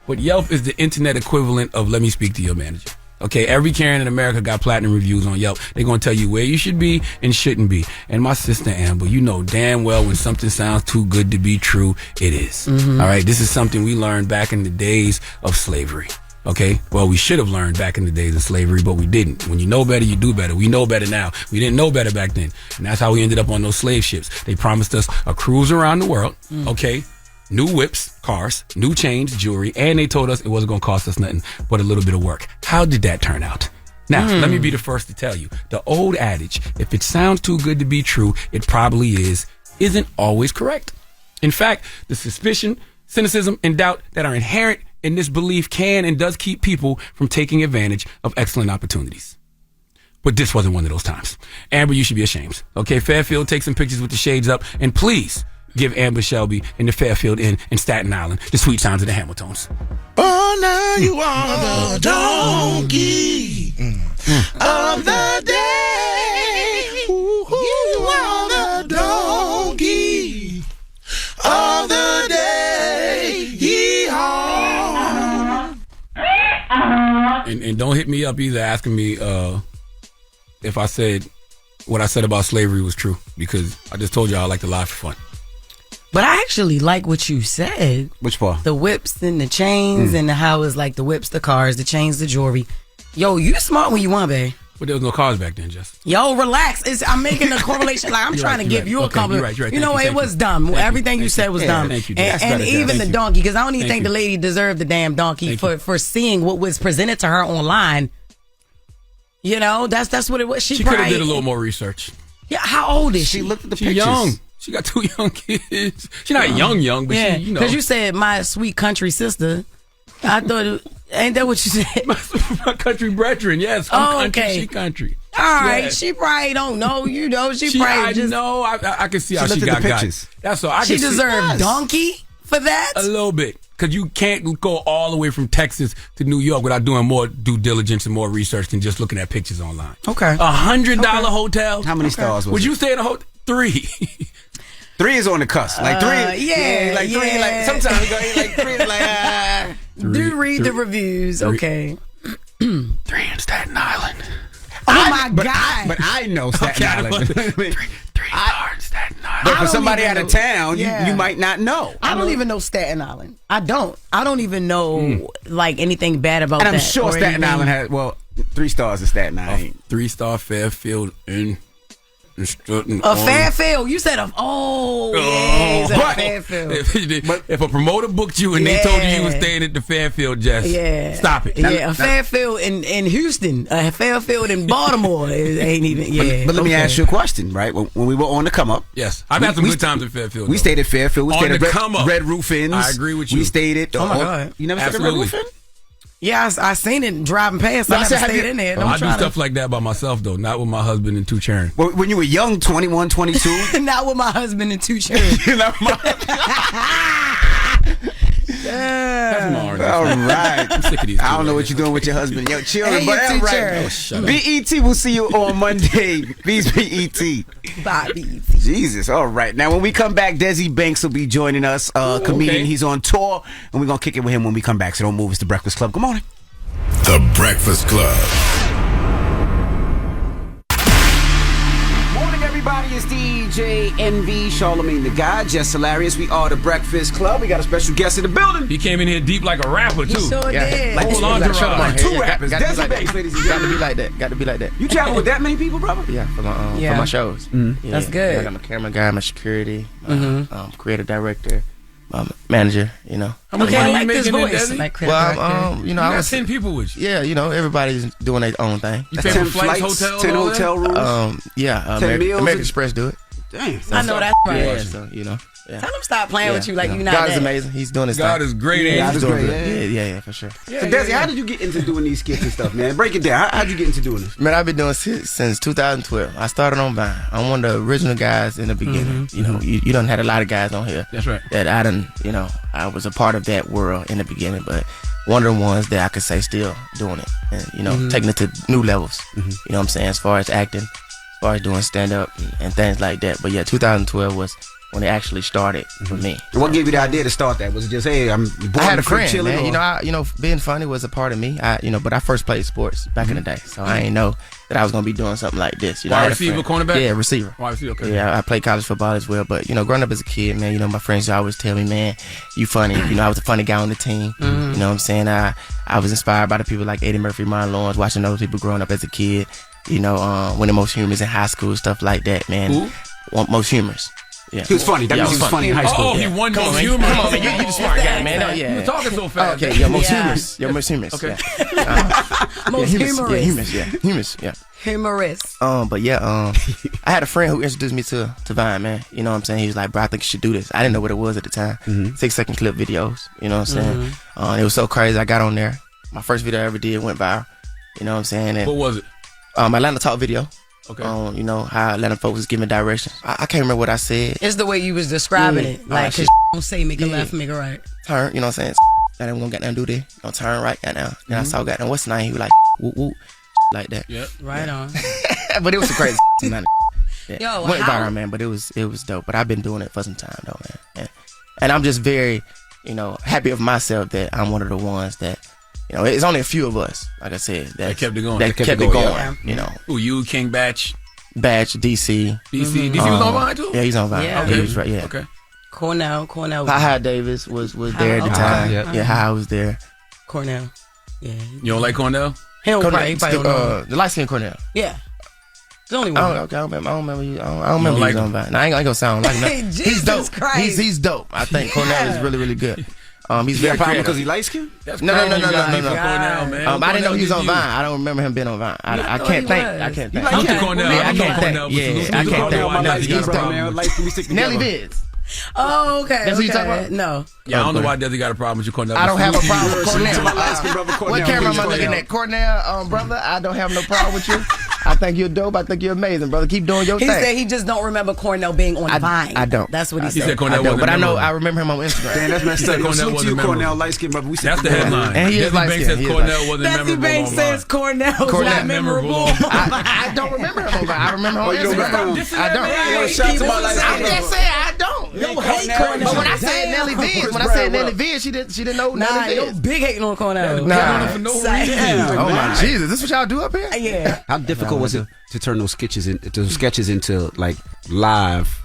S4: But Yelp is the internet equivalent of let me speak to your manager. Okay, every Karen in America got platinum reviews on Yelp. They're going to tell you where you should be and shouldn't be. And my sister Amber, you know damn well when something sounds too good to be true, it is. All right, this is something we learned back in the days of slavery. Okay, well, we should have learned back in the days of slavery, but we didn't. When you know better, you do better. We know better now. We didn't know better back then. And that's how we ended up on those slave ships. They promised us a cruise around the world, okay? New whips, cars, new chains, jewelry, and they told us it wasn't going to cost us nothing but a little bit of work. How did that turn out? Now, let me be the first to tell you, the old adage, if it sounds too good to be true, it probably is, isn't always correct. In fact, the suspicion, cynicism, and doubt that are inherent in this belief can and does keep people from taking advantage of excellent opportunities. But this wasn't one of those times. Amber, you should be ashamed. Okay, Fairfield, take some pictures with the shades up, and please give Amber Shelby in the Fairfield Inn in Staten Island the sweet sounds of the Hamiltons.
S12: Oh, now you are the donkey of the day. You are the donkey of the day. Yeehaw.
S4: And don't hit me up either asking me if I said what I said about slavery was true, because I just told you I like to lie for fun.
S9: But I actually like what you said.
S5: Which part?
S9: The whips and the chains and how it's like the whips, the cars, the chains, the jewelry. Yo, you smart when you want, babe.
S4: But there was no cars back then, Jess.
S9: Yo, relax. I'm making a correlation. Like, I'm trying to give you a compliment.
S4: You're right.
S9: You know, it was dumb. Everything you said was dumb.
S4: Thank you,
S9: and even the donkey, because I don't even think the lady deserved the damn donkey for seeing what was presented to her online. You know, that's what it was.
S4: She could have did a little more research.
S9: Yeah, how old is she?
S5: She looked at the
S4: She's
S5: pictures.
S4: young. She got 2 young kids. She's not young, but
S9: yeah,
S4: she, you know.
S9: Because you said my sweet country sister. I thought, ain't that what you said?
S4: my country brethren, yes. I'm country, she country.
S9: All right, she probably don't know. You know, she probably just.
S4: No, I can see how she got pictures. That's all.
S9: She deserved donkey for that?
S4: A little bit. Because you can't go all the way from Texas to New York without doing more due diligence and more research than just looking at pictures online.
S9: Okay.
S4: $100 hotel.
S5: How many stars was
S4: Would
S5: it?
S4: you stay in a hotel? 3.
S5: 3 is on the cusp. Like 3.
S9: Like
S5: 3. Like sometimes we go like 3 is like.
S9: Do read the reviews.
S4: 3.
S9: Okay.
S4: 3 in Staten Island.
S9: Oh my God!
S5: But I know Staten Island.
S4: 3 stars in Staten Island.
S5: But for somebody out of town, you might not know.
S9: I don't even know Staten Island. I don't even know like anything bad about that.
S5: And I'm sure Staten Island has 3 stars in Staten Island.
S4: 3-star Fairfield Inn. A
S9: Fairfield. You said it's a Fairfield.
S4: If a promoter booked you and they told you was staying at the Fairfield, Jess, stop it.
S9: A Fairfield in Houston, a Fairfield in Baltimore. It ain't even.
S5: But let me ask you a question, right? When we were on the come up,
S4: yes, I've had some good times at Fairfield.
S5: We stayed at Fairfield. We
S4: on
S5: stayed at
S4: come up.
S5: Red Roof Inns.
S4: I agree with you.
S5: We stayed at.
S9: Oh my God!
S5: You never stayed at Red Roof Inn?
S9: Yeah, I seen it driving past. I never stayed in there.
S4: I do stuff like that by myself, though, not with my husband and two children.
S5: Well, when you were young, 21, 22?
S9: Not with my husband and two children.
S5: All right.
S4: I'm sick of these.
S5: I don't know what you're doing with your husband and your children,
S9: Hey,
S5: but
S9: your
S5: all right.
S9: teacher.
S4: Oh, shut up.
S5: BET will see you on Monday. Please, BET.
S9: Bye, BET.
S5: Jesus. All right. Now, when we come back, Desi Banks will be joining us, comedian.
S4: Okay.
S5: He's on tour, and we're going to kick it with him when we come back. So don't move. It's The Breakfast Club. Good morning.
S20: The Breakfast Club.
S5: Morning, everybody. It's DJ NV, Charlamagne the Guy, Jess Hilarious. We are The Breakfast Club. We got a special guest in the building.
S4: He came in here deep like a rapper, too.
S9: He sure did.
S5: Like
S4: Whole entourage.
S5: Two rappers. Desi Banks, ladies and
S21: Got to
S5: gentlemen.
S21: be like that. Got to be like that.
S5: You travel with that many people, brother?
S21: Yeah, for my shows.
S5: Mm-hmm.
S21: Yeah,
S9: That's good.
S21: Yeah, I'm a camera guy, I'm a security, creative director, manager. You know.
S4: How much
S9: Okay, I
S4: money you
S9: like this
S4: making in
S9: voice.
S4: Desi?
S9: Like
S21: Well,
S4: You got 10 people with you.
S21: Yeah, everybody's doing their own thing.
S4: You pay for flights, hotels,
S5: 10
S4: all
S5: hotel rooms.
S21: 10
S5: meals
S21: American
S5: and-
S21: Express do it.
S5: Dang.
S9: I know that's right.
S21: Yeah, so Yeah.
S9: Tell him stop playing with you like you not
S21: God is
S9: that.
S21: amazing. He's doing his
S4: God
S21: thing.
S4: is great.
S21: Yeah,
S4: ain't
S21: he's
S4: he?
S21: doing
S5: great,
S21: good. Yeah, for sure.
S5: So, Desi, how did you get into doing these skits and stuff, man? Break it down. How'd you get into doing this?
S21: Man, I've been doing skits since 2012. I started on Vine. I'm one of the original guys in the beginning. You done had a lot of guys on here.
S4: That's right.
S21: That I was a part of that world in the beginning, but one of the ones that I could say still doing it and, taking it to new levels. You know what I'm saying? As far as acting, as far as doing stand-up and things like that. But yeah, 2012 was when it actually started for me.
S5: And what gave you the idea to start that? Was it just, hey, I'm bored
S21: I had a
S5: and free
S21: friend,
S5: chilling?
S21: man. Being funny was a part of me. But I first played sports back in the day, so I ain't know that I was gonna be doing something like this.
S4: Wide receiver, cornerback?
S21: Yeah, receiver.
S4: Wide receiver, okay.
S21: Yeah, I played college football as well. But growing up as a kid, man, my friends always tell me, man, you funny. I was a funny guy on the team. You know what I'm saying? I was inspired by the people like Eddie Murphy, Martin Lawrence, watching those people growing up as a kid. Winning most humors in high school, stuff like that, man.
S4: Who?
S21: Most humors. Yeah.
S5: He was funny. That means he was funny in high school.
S4: Oh, he won
S21: Come
S4: most
S21: on,
S4: humor.
S21: Come on, man. You the smart guy, man.
S4: You were talking so fast.
S21: Okay, yeah, most humorous. Yeah, most humorous.
S4: Okay.
S9: Most humorous.
S21: Yeah, humorous. Yeah.
S9: Humorous.
S21: I had a friend who introduced me to Vine, man. You know what I'm saying? He was like, bro, I think you should do this. I didn't know what it was at the time. 6-second clip videos. You know what I'm saying? It was so crazy. I got on there. My first video I ever did went viral. You know what I'm saying? And,
S4: What was it?
S21: Atlanta Talk video.
S4: Okay.
S21: How Atlanta folks was giving directions. I can't remember what I said.
S9: It's the way you was describing it. Like, cause don't say make a left, make a right.
S21: Turn, you know what I'm saying? Now we're gonna get down and do this. Gonna turn right now. Then I saw goddamn what's the name? He was like whoop whoop like that.
S4: Yep.
S9: Right on.
S21: But it was some crazy yeah.
S9: Yo,
S21: went
S9: how-
S21: viral, man, but it was dope. But I've been doing it for some time though, man. And I'm just very, happy of myself that I'm one of the ones that, it's only a few of us, like I said, that
S4: kept it going.
S21: That kept it going.
S4: Yeah. Who, you, King Batch?
S21: Batch, DC.
S4: DC was on Vine too?
S21: Yeah, he's on Vine.
S9: Yeah.
S21: Okay. He was right, yeah.
S4: Okay.
S9: Cornell.
S21: Hi Davis was there at the time. Yeah, Hi was there.
S9: Cornell. Yeah.
S4: You don't like Cornell?
S9: He don't probably don't know.
S21: The light skin Cornell.
S9: Yeah. The only one.
S21: I don't remember you. I don't remember you on Vine. Now, I ain't gonna sound like nothing. He's dope.
S9: Christ.
S21: He's dope. I think Cornell is really, really good. He's very
S5: problem
S21: creative.
S5: because he light skinned?
S21: No.
S4: Cornell, man.
S21: I didn't know he was on
S4: you.
S21: Vine. I don't remember him being on Vine. I
S9: thought
S21: can't
S9: he
S21: think.
S9: was.
S21: I can't
S5: You
S21: think.
S5: like
S4: Salute to Cornell.
S21: Yeah, I
S4: I know
S21: can't
S4: Cornell.
S21: think. Yeah,
S4: Salute
S21: I
S4: to
S21: can't
S4: Cornell.
S21: think.
S4: I know
S21: No,
S4: you
S21: he's
S4: got a
S21: dope.
S4: problem.
S21: Nelly Vids.
S9: Oh, okay.
S21: That's what you talking about?
S9: No.
S4: Yeah, I don't know why Desi got a problem with you, Cornell.
S21: I don't have a problem with Cornell.
S5: Cornell.
S21: What camera am I looking at? Cornell, brother, I don't have no problem with you. I think you're dope. I think you're amazing, brother. Keep doing your
S9: He
S21: thing.
S9: said he just don't remember Cornell being on Vine.
S21: I don't.
S9: That's what he
S4: He
S9: said.
S4: said Cornell
S21: I don't,
S4: wasn't
S21: but I know.
S4: memorable.
S21: I remember him on Instagram.
S5: Damn, that's messed up.
S4: Cornell
S5: Salute to
S4: wasn't
S5: you, Cornell,
S4: memorable.
S5: light skinned brother. We
S4: That's the headline.
S21: And he is
S4: Desi
S21: light
S4: Banks
S21: skinned.
S4: says Cornell wasn't
S9: Desi
S4: memorable
S9: Banks
S4: on
S9: says
S4: Vine.
S9: Cornell's not memorable.
S21: I don't remember him on Vine. I remember him on
S5: you don't
S21: Instagram.
S5: remember him?
S21: I don't.
S5: Yo, shout out to my light
S21: I'm
S5: skinned
S21: just
S5: brother.
S21: saying I don't.
S9: Yo, hate Cornell.
S21: But when I said Nelly Vids, when I said Nelly Vids, she didn't know
S9: Nah,
S21: Nelly
S9: yo,
S21: Vids.
S9: big hating on Cornell.
S21: Nah.
S4: For no
S9: Say-
S4: reason.
S21: Oh my Jesus! This what y'all do up here?
S9: Yeah.
S5: How difficult was it to turn those sketches into like live,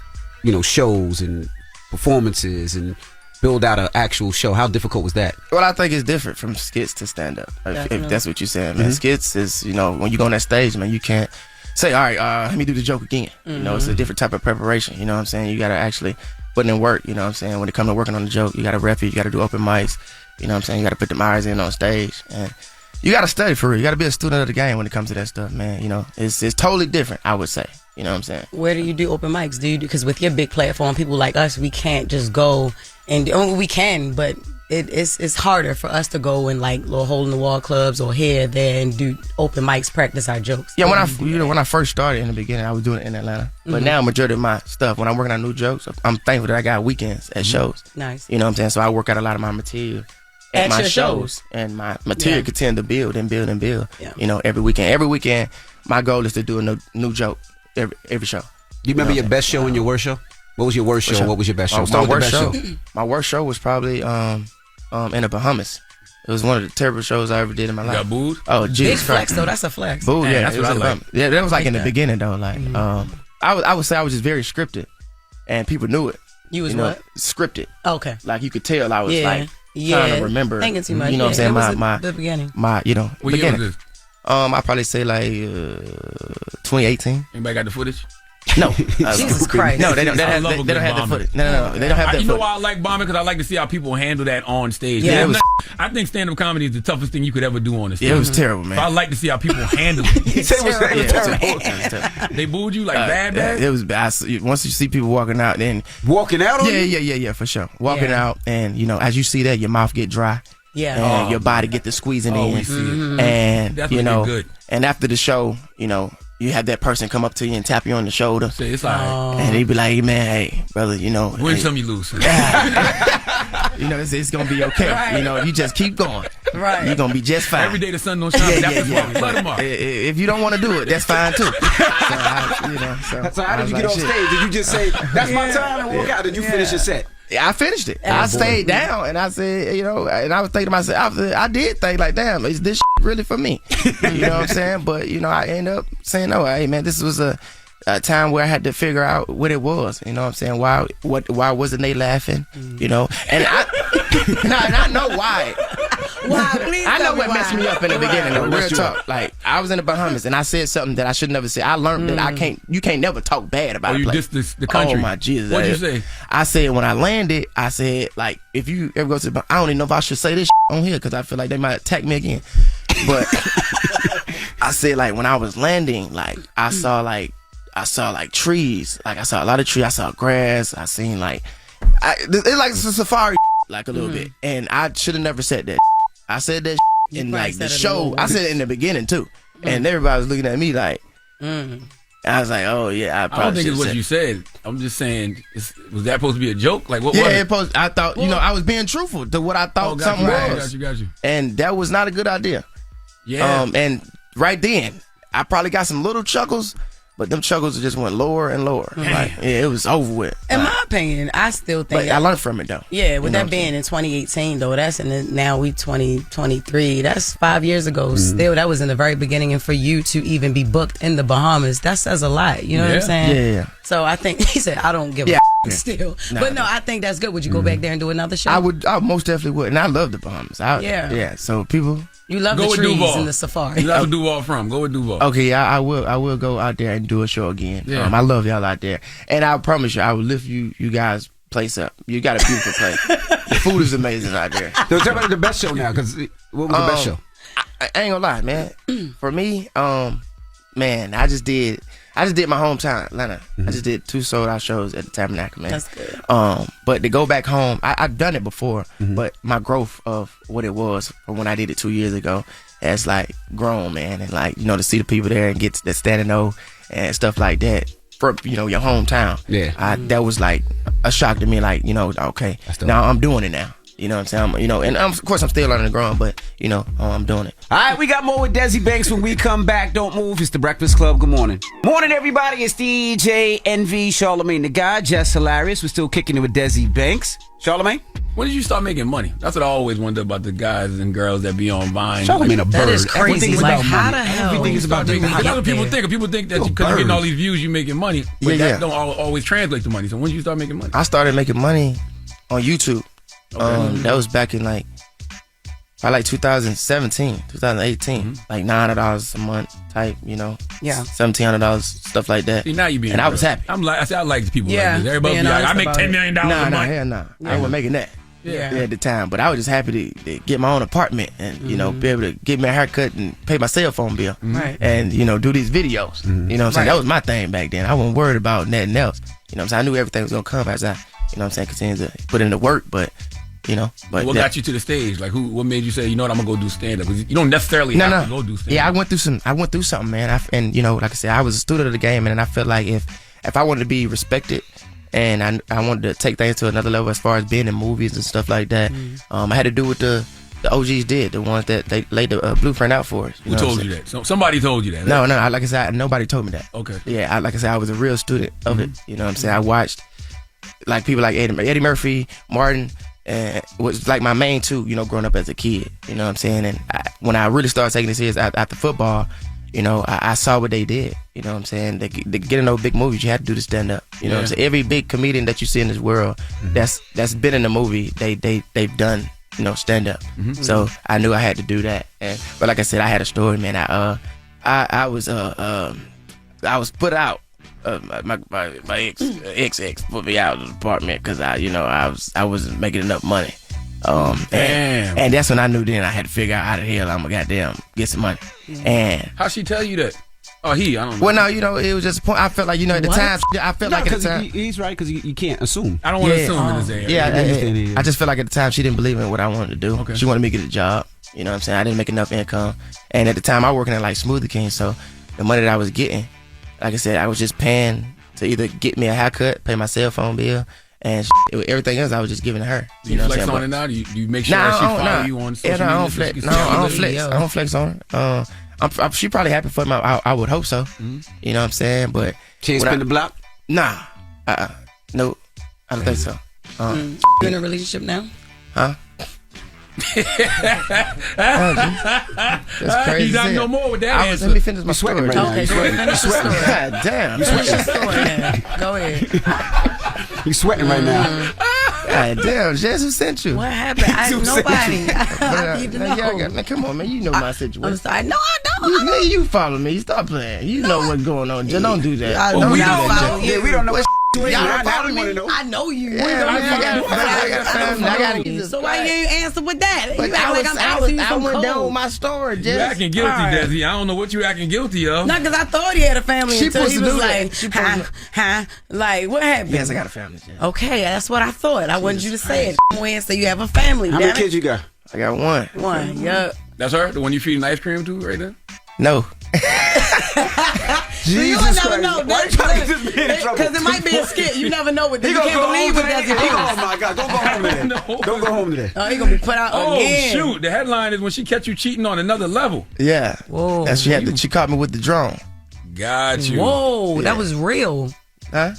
S5: shows and performances and build out an actual show? How difficult was that?
S21: Well, I think it's different from skits to stand up. If that's what you're saying, man. Skits is, when you go on that stage, man, you can't say, all right, let me do the joke again. You know, it's a different type of preparation. You know what I'm saying? You got to actually put in work. You know what I'm saying? When it comes to working on the joke, you got to rep it. You got to do open mics. You know what I'm saying? You got to put the eyes in on stage. And you got to study for real. You got to be a student of the game when it comes to that stuff, man. You know, it's totally different, I would say. You know what I'm saying?
S9: Where do you do open mics? Because with your big platform, people like us, we can't just go and we can, but it's harder for us to go in like little hole in the wall clubs or here, there, and do open mics, practice our jokes.
S21: Yeah, when I first started in the beginning, I was doing it in Atlanta. But now majority of my stuff, when I'm working on new jokes, I'm thankful that I got weekends at shows.
S9: Nice.
S21: You know what I'm saying? So I work out a lot of my material at my shows, and my material continue to build and build and build. Yeah. You know, every weekend. Every weekend, my goal is to do a new joke every show.
S5: Do you remember your best show and your worst show? What was your worst show? What was your best show?
S21: My worst show was probably in the Bahamas. It was one of the terrible shows I ever did in my life.
S4: Got booed?
S21: Oh, Jesus
S9: Big
S21: Christ.
S9: flex though. That's a flex.
S21: Boo, yeah,
S4: that's what I like.
S21: Yeah, that was like in the beginning though. Like, I would say I was just very scripted, and people knew it.
S9: You was
S21: know,
S9: what?
S21: Scripted.
S9: Okay.
S21: Like you could tell I was like trying to remember.
S9: Thinking too much.
S21: You know what I'm saying?
S9: The beginning.
S21: My
S4: What year was this?
S21: I'd probably say like 2018.
S4: Anybody got the footage?
S21: No.
S9: Jesus Christ.
S21: No, they don't have the footage. No. They don't have that footage.
S4: You know why I like bombing? Because I like to see how people handle that on stage.
S21: Yeah,
S4: I think stand-up comedy is the toughest thing you could ever do on the stage.
S21: Yeah, it was terrible, man.
S4: So I like to see how people handle it.
S21: It was terrible.
S4: They booed you like bad?
S21: It was bad. Once you see people walking out, then...
S5: Walking out on you?
S21: Yeah, for sure. Walking out, and, you know, as you see that, your mouth get dry.
S9: Yeah.
S21: And your body get the squeezing in.
S4: We see it.
S21: And,
S4: That's
S21: you know,
S4: good.
S21: and after the show, you know, you have that person come up to you and tap you on the shoulder.
S4: So it's like,
S21: and he be like, hey, man, hey, brother, you know.
S4: Win some, you lose.
S21: You know, it's going to be okay.
S9: Right.
S21: You know, you just keep going.
S9: Right.
S21: You're going to be just fine.
S4: Every day the sun don't shine. Let them off.
S21: If you don't want to do it, that's fine too.
S5: So how did you get off stage? Did you just say, that's my time and walk out? Did you finish your set?
S21: I finished it. I stayed down and I said, you know, and I was thinking to myself, I did think like, damn, is this really for me? You know what I'm saying? But, you know, I ended up saying, no, hey, man, this was a time where I had to figure out what it was. You know what I'm saying? Why wasn't they laughing? You know? And I know why.
S9: Why? Please
S21: I know
S9: tell me
S21: what
S9: why.
S21: messed me up in the beginning. Though, real talk. Like I was in the Bahamas and I said something that I should never say. I learned that you can't never talk bad about a place.
S4: The country.
S21: Oh my Jesus!
S4: What'd you say?
S21: I said when I landed, I said like if you ever go to the, I don't even know if I should say this on here because I feel like they might attack me again. But I said like when I was landing, like I saw like trees, like I saw a lot of trees. I saw grass. I seen like it's like a safari like a little bit, and I should have never said that. I said that in like the show. I said it in the beginning too, and everybody was looking at me like. I was like, oh yeah, I
S4: don't think it's what you said. I'm just saying, was that supposed to be a joke? Like what?
S21: Yeah, I thought you know I was being truthful to what I thought something was.
S4: Got you.
S21: And that was not a good idea.
S4: Yeah.
S21: And right then, I probably got some little chuckles. But them chuckles just went lower and lower. Like, yeah, it was over with.
S9: In my opinion, I still think.
S21: But I learned from it though.
S9: Yeah, with that being in 2018 though, now we 2023. That's 5 years ago. Still, that was in the very beginning, and for you to even be booked in the Bahamas, that says a lot. You know what I'm saying?
S21: Yeah.
S9: So I think he said, I don't give a still. But no, I think that's good. Would you go back there and do another show?
S21: I most definitely would, and I love the Bahamas. Yeah. So people.
S9: You love the trees and the safari.
S4: That's where Duval from. Go with Duval.
S21: Okay, yeah, I will go out there and do a show again.
S4: Yeah.
S21: I love y'all out there, and I promise you, I will lift you guys' place up. You got a beautiful place. The food is amazing out there.
S5: So tell me the best show now, because what was the best show?
S21: I ain't gonna lie, man. For me, man, I just did my hometown, Atlanta. I just did 2 sold-out shows at the Tabernacle, man.
S9: That's good.
S21: But to go back home, I've done it before, but my growth of what it was from when I did it 2 years ago has like grown, man. And like, you know, to see the people there and get that standing O and stuff like that from, you know, your hometown.
S5: Yeah.
S21: That was like a shock to me, like, you know, okay, now I'm doing it now. You know what I'm saying? You know, and of course I'm still learning to grow, but you know, I'm doing it.
S5: All right, we got more with Desi Banks when we come back. Don't move. It's the Breakfast Club. Good morning. Morning, everybody. It's DJ Envy, Charlamagne the Guy, Jess Hilarious. We're still kicking it with Desi Banks. Charlamagne?
S4: When did you start making money? That's what I always wondered about the guys and girls that be on Vine.
S5: Charlamagne a bird.
S9: That is crazy.
S5: Everything is
S9: Like,
S5: about
S9: how
S5: money.
S9: the hell?
S5: Everything is about making money.
S4: That's what people think. People think that because you're getting all these views, you're making money. But that don't always translate to money. So when did you start making money?
S21: I started making money on YouTube.
S4: Okay.
S21: That was back in like Probably like 2017, 2018, like $900 a month type, you know.
S9: Yeah.
S21: $1,700, stuff like that.
S4: See, now you being
S21: and I was happy.
S4: I like the people
S9: Yeah,
S4: like this. Everybody be like, I make $10 million a month.
S21: Hell no. I wasn't making that.
S9: Yeah.
S21: At the time, but I was just happy to get my own apartment and you know be able to get me a haircut and pay my cell phone bill,
S9: Right.
S21: and you know do these videos. You know what I'm saying?
S9: Right.
S21: That was my thing back then. I wasn't worried about nothing else. You know what I'm saying? I knew everything was gonna come as I, you know what I'm saying, continue to put in the work. But you know, but
S4: what got you to the stage? Like, what made you say, you know what, I'm gonna go do stand up? Because you don't necessarily have to go do stand up.
S21: Yeah, I went through something, man. And you know, like I said, I was a student of the game, and I felt like if I wanted to be respected. And I wanted to take things to another level as far as being in movies and stuff like that. I had to do what the OGs did, the ones that they laid the blueprint out for us.
S4: Who told you that? Somebody told you that?
S21: No, like I said, nobody told me that.
S4: Okay.
S21: Yeah, like I said, I was a real student of it. You know what I'm saying? I watched like people like Eddie Murphy, Martin, and was like my main two, you know, growing up as a kid. You know what I'm saying? And when I really started taking it serious after football, you know, I saw what they did. You know what I'm saying? They get in those big movies, you had to do the stand up. You know what I'm saying? Every big comedian that you see in this world that's been in a movie, they've done, you know, stand up. So I knew I had to do that. But like I said, I had a story, man. I was put out. My ex put me out of the apartment because I wasn't making enough money. And that's when I knew then I had to figure out how the hell I'm gonna goddamn get some money. And
S4: how'd she tell you that? I don't know.
S21: Well, no, you know, it was just a point. I felt like, you know, at the time, I felt like at the time.
S5: He's right, because you can't assume.
S4: I don't want to assume in this area.
S21: Yeah, I just felt like at the time she didn't believe in what I wanted to do.
S4: Okay.
S21: She wanted me to get a job. You know what I'm saying? I didn't make enough income. And at the time, I was working at like Smoothie King, so the money that I was getting, like I said, I was just paying to either get me a haircut, pay my cell phone bill, and everything else I was just giving to her.
S4: Do you flex on it now? Do you make sure that she follow you on social media?
S21: I don't flex. No, I don't flex. I don't flex on her. She probably happy for me. I would hope so. You know what I'm saying? But
S5: she ain't spin the block?
S21: Nah. No. I don't think so.
S9: You in a relationship now?
S21: Huh? That's crazy.
S4: You got no more with that answer.
S21: Let me finish my story.
S5: Right now.
S9: Okay, go ahead. Finish your story.
S21: God damn.
S9: Finish your story, man. Go ahead.
S5: He's sweating right now.
S21: God damn, Jess, who sent you?
S9: What happened? Nobody. I need to know.
S21: Man, come on, man. You know my situation.
S9: I'm sorry. No, I don't.
S21: You follow me. Stop playing. You know what's going on. Just don't do that.
S9: We
S21: do
S9: don't
S21: that,
S9: follow
S21: Jess.
S9: you.
S5: Yeah, we don't know what
S9: Y'all
S5: follow
S9: me.
S5: know.
S9: I know you.
S21: I gotta get this.
S9: So why you ain't answer with that?
S21: But
S9: You act like I'm asking you some
S21: went down
S9: cold.
S21: with my story, Jess.
S4: You acting guilty, Desi. I don't know what you acting guilty of.
S9: Not because I thought he had a family
S21: She
S9: until he
S21: supposed
S9: was
S21: to do
S9: like,
S21: that.
S9: like, what happened?
S21: Yes, I got a family, Jess.
S9: Okay, that's what I thought. I wanted you to say it. When say you have a family.
S5: How many kids you got?
S21: I got one.
S9: One, yeah.
S4: That's her? The one you feeding ice cream to right there?
S21: No.
S9: So you will never know. Because it might be a skit. You never know what. You can't believe what that's.
S5: Oh my God! Don't go home today. Don't go home today.
S9: Oh, he gonna be put out again.
S4: Oh shoot! The headline is when she catch you cheating on another level.
S21: Yeah.
S9: Whoa.
S21: And she caught me with the drone.
S4: Got you.
S9: Whoa,
S21: Yeah.
S9: that was real.
S21: Huh?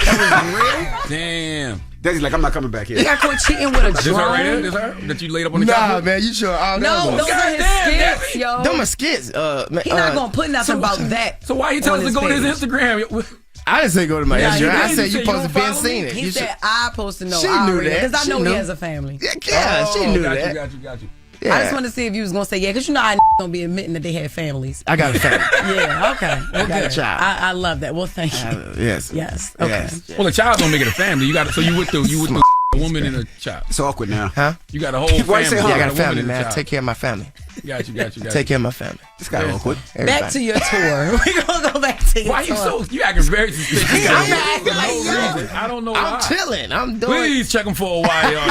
S9: That was real.
S4: Damn.
S5: Desi's like, I'm not coming back here.
S9: You got caught cheating with a
S4: This her right there?
S9: drone.
S4: This her that you laid up on the
S21: Nah,
S4: couch?
S21: man, you sure?
S9: No, those are his skits, yo.
S21: Them are skits.
S9: He not gonna put nothing about that.
S4: So why you tell us to go to his
S9: page.
S4: Instagram?
S21: I didn't say go to my
S9: Yeah,
S21: Instagram. I
S9: he
S21: said you
S4: you
S21: supposed to
S4: don't
S21: be
S4: follow
S21: seen
S4: me?
S21: it.
S9: He said I supposed to know.
S21: She knew that.
S9: Because I
S21: She
S9: know
S21: knew.
S9: he has a family.
S21: Yeah, she knew
S4: got
S21: that.
S4: You got you.
S21: Yeah.
S9: I just want to see if you was gonna say yeah, because you know I don't be admitting that they had families.
S21: I got a family.
S9: Yeah, okay. Well,
S21: I got a
S9: good.
S21: child.
S9: I love that. Well, thank you.
S21: Yes.
S9: Yes. Okay.
S21: Yes.
S4: Well, a child don't make it a family. You got so you with the woman and a child.
S5: It's awkward now.
S21: Huh?
S4: You got a whole
S5: Why
S4: family.
S5: you say,
S21: Yeah, I got a
S4: woman
S21: family,
S4: and
S21: man.
S4: child.
S21: Take care of my family.
S4: Got you.
S21: Take care of my family.
S5: This guy awkward.
S9: Back to your tour. We gonna go back to your
S4: Why
S9: tour.
S4: you acting very suspicious?
S9: I'm acting like
S4: reason. I don't know why.
S21: I'm chilling. I'm doing.
S4: Please check him for a while, y'all.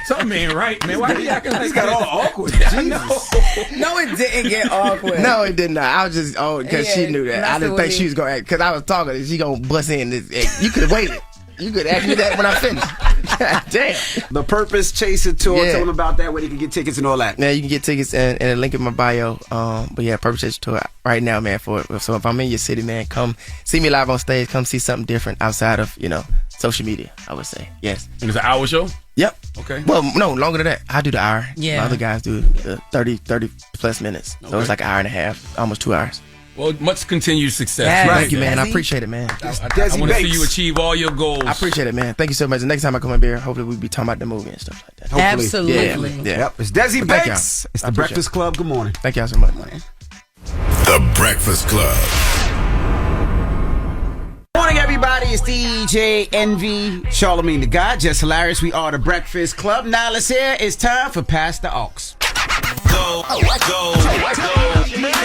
S4: Something ain't right, man. Why you acting like
S5: This got
S4: that?
S5: all awkward.
S9: No, it didn't get awkward.
S21: No, it did not. I was just because
S9: Yeah,
S21: she knew that. I didn't think she was gonna act because I was talking. And she gonna bust in. You could have waited. You could ask me that when I finished. Damn.
S5: The Purpose Chaser Tour.
S21: Yeah.
S5: Tell them about that, where they can get tickets and all that.
S21: Yeah, you can get tickets and a link in my bio. But yeah, Purpose Chaser Tour right now, man. So if I'm in your city, man, come see me live on stage. Come see something different outside of social media. I would say yes.
S4: And it's an hour show.
S21: Yep.
S4: Okay.
S21: Well, no, longer than that. I do the hour.
S9: Yeah.
S21: My other guys do 30 plus minutes. So
S4: Okay.
S21: it's like an hour and a half, almost 2 hours.
S4: Well, much continued success.
S21: Yes. Thank you, man. I appreciate it, man.
S4: I want to see you achieve all your goals.
S21: I appreciate it, man. Thank you so much. The next time I come up here, hopefully we'll be talking about the movie and stuff like that.
S5: Hopefully.
S9: Absolutely.
S21: Yeah.
S5: Yep. It's Desi Banks. It's the Breakfast Club. Good morning.
S21: Thank y'all so much, man.
S20: The Breakfast Club.
S5: Morning, everybody. It's DJ Envy, Charlamagne the Guy, Jess Hilarious. We are the Breakfast Club. Now let's hear. It's time for Pass the Aux.
S12: Go, go,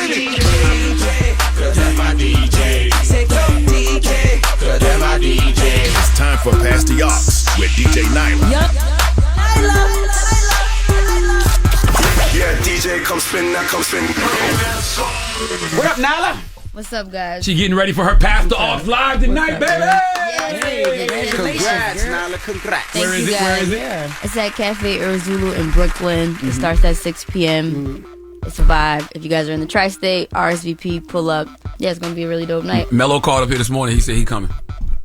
S12: DJ, cause that's my DJ. Say go, DJ, cause that's my DJ.
S20: It's time for Pass the Aux with DJ Nyla.
S12: Yup.
S2: Yeah, DJ, come spin that, come spin.
S5: What up, Nyla?
S22: What's up, guys?
S4: She getting ready for her Pass the Aux live tonight, baby.
S5: Congrats, Nyla. Congrats.
S22: Thank
S4: Where
S22: you
S4: is it?
S22: guys.
S4: Where is it?
S22: Yeah. It's at Cafe Urzulu in Brooklyn. It starts at 6 p.m. It's a vibe. If you guys are in the tri-state, RSVP, pull up. Yeah, it's going to be a really dope night.
S4: Mello called up here this morning. He said he coming.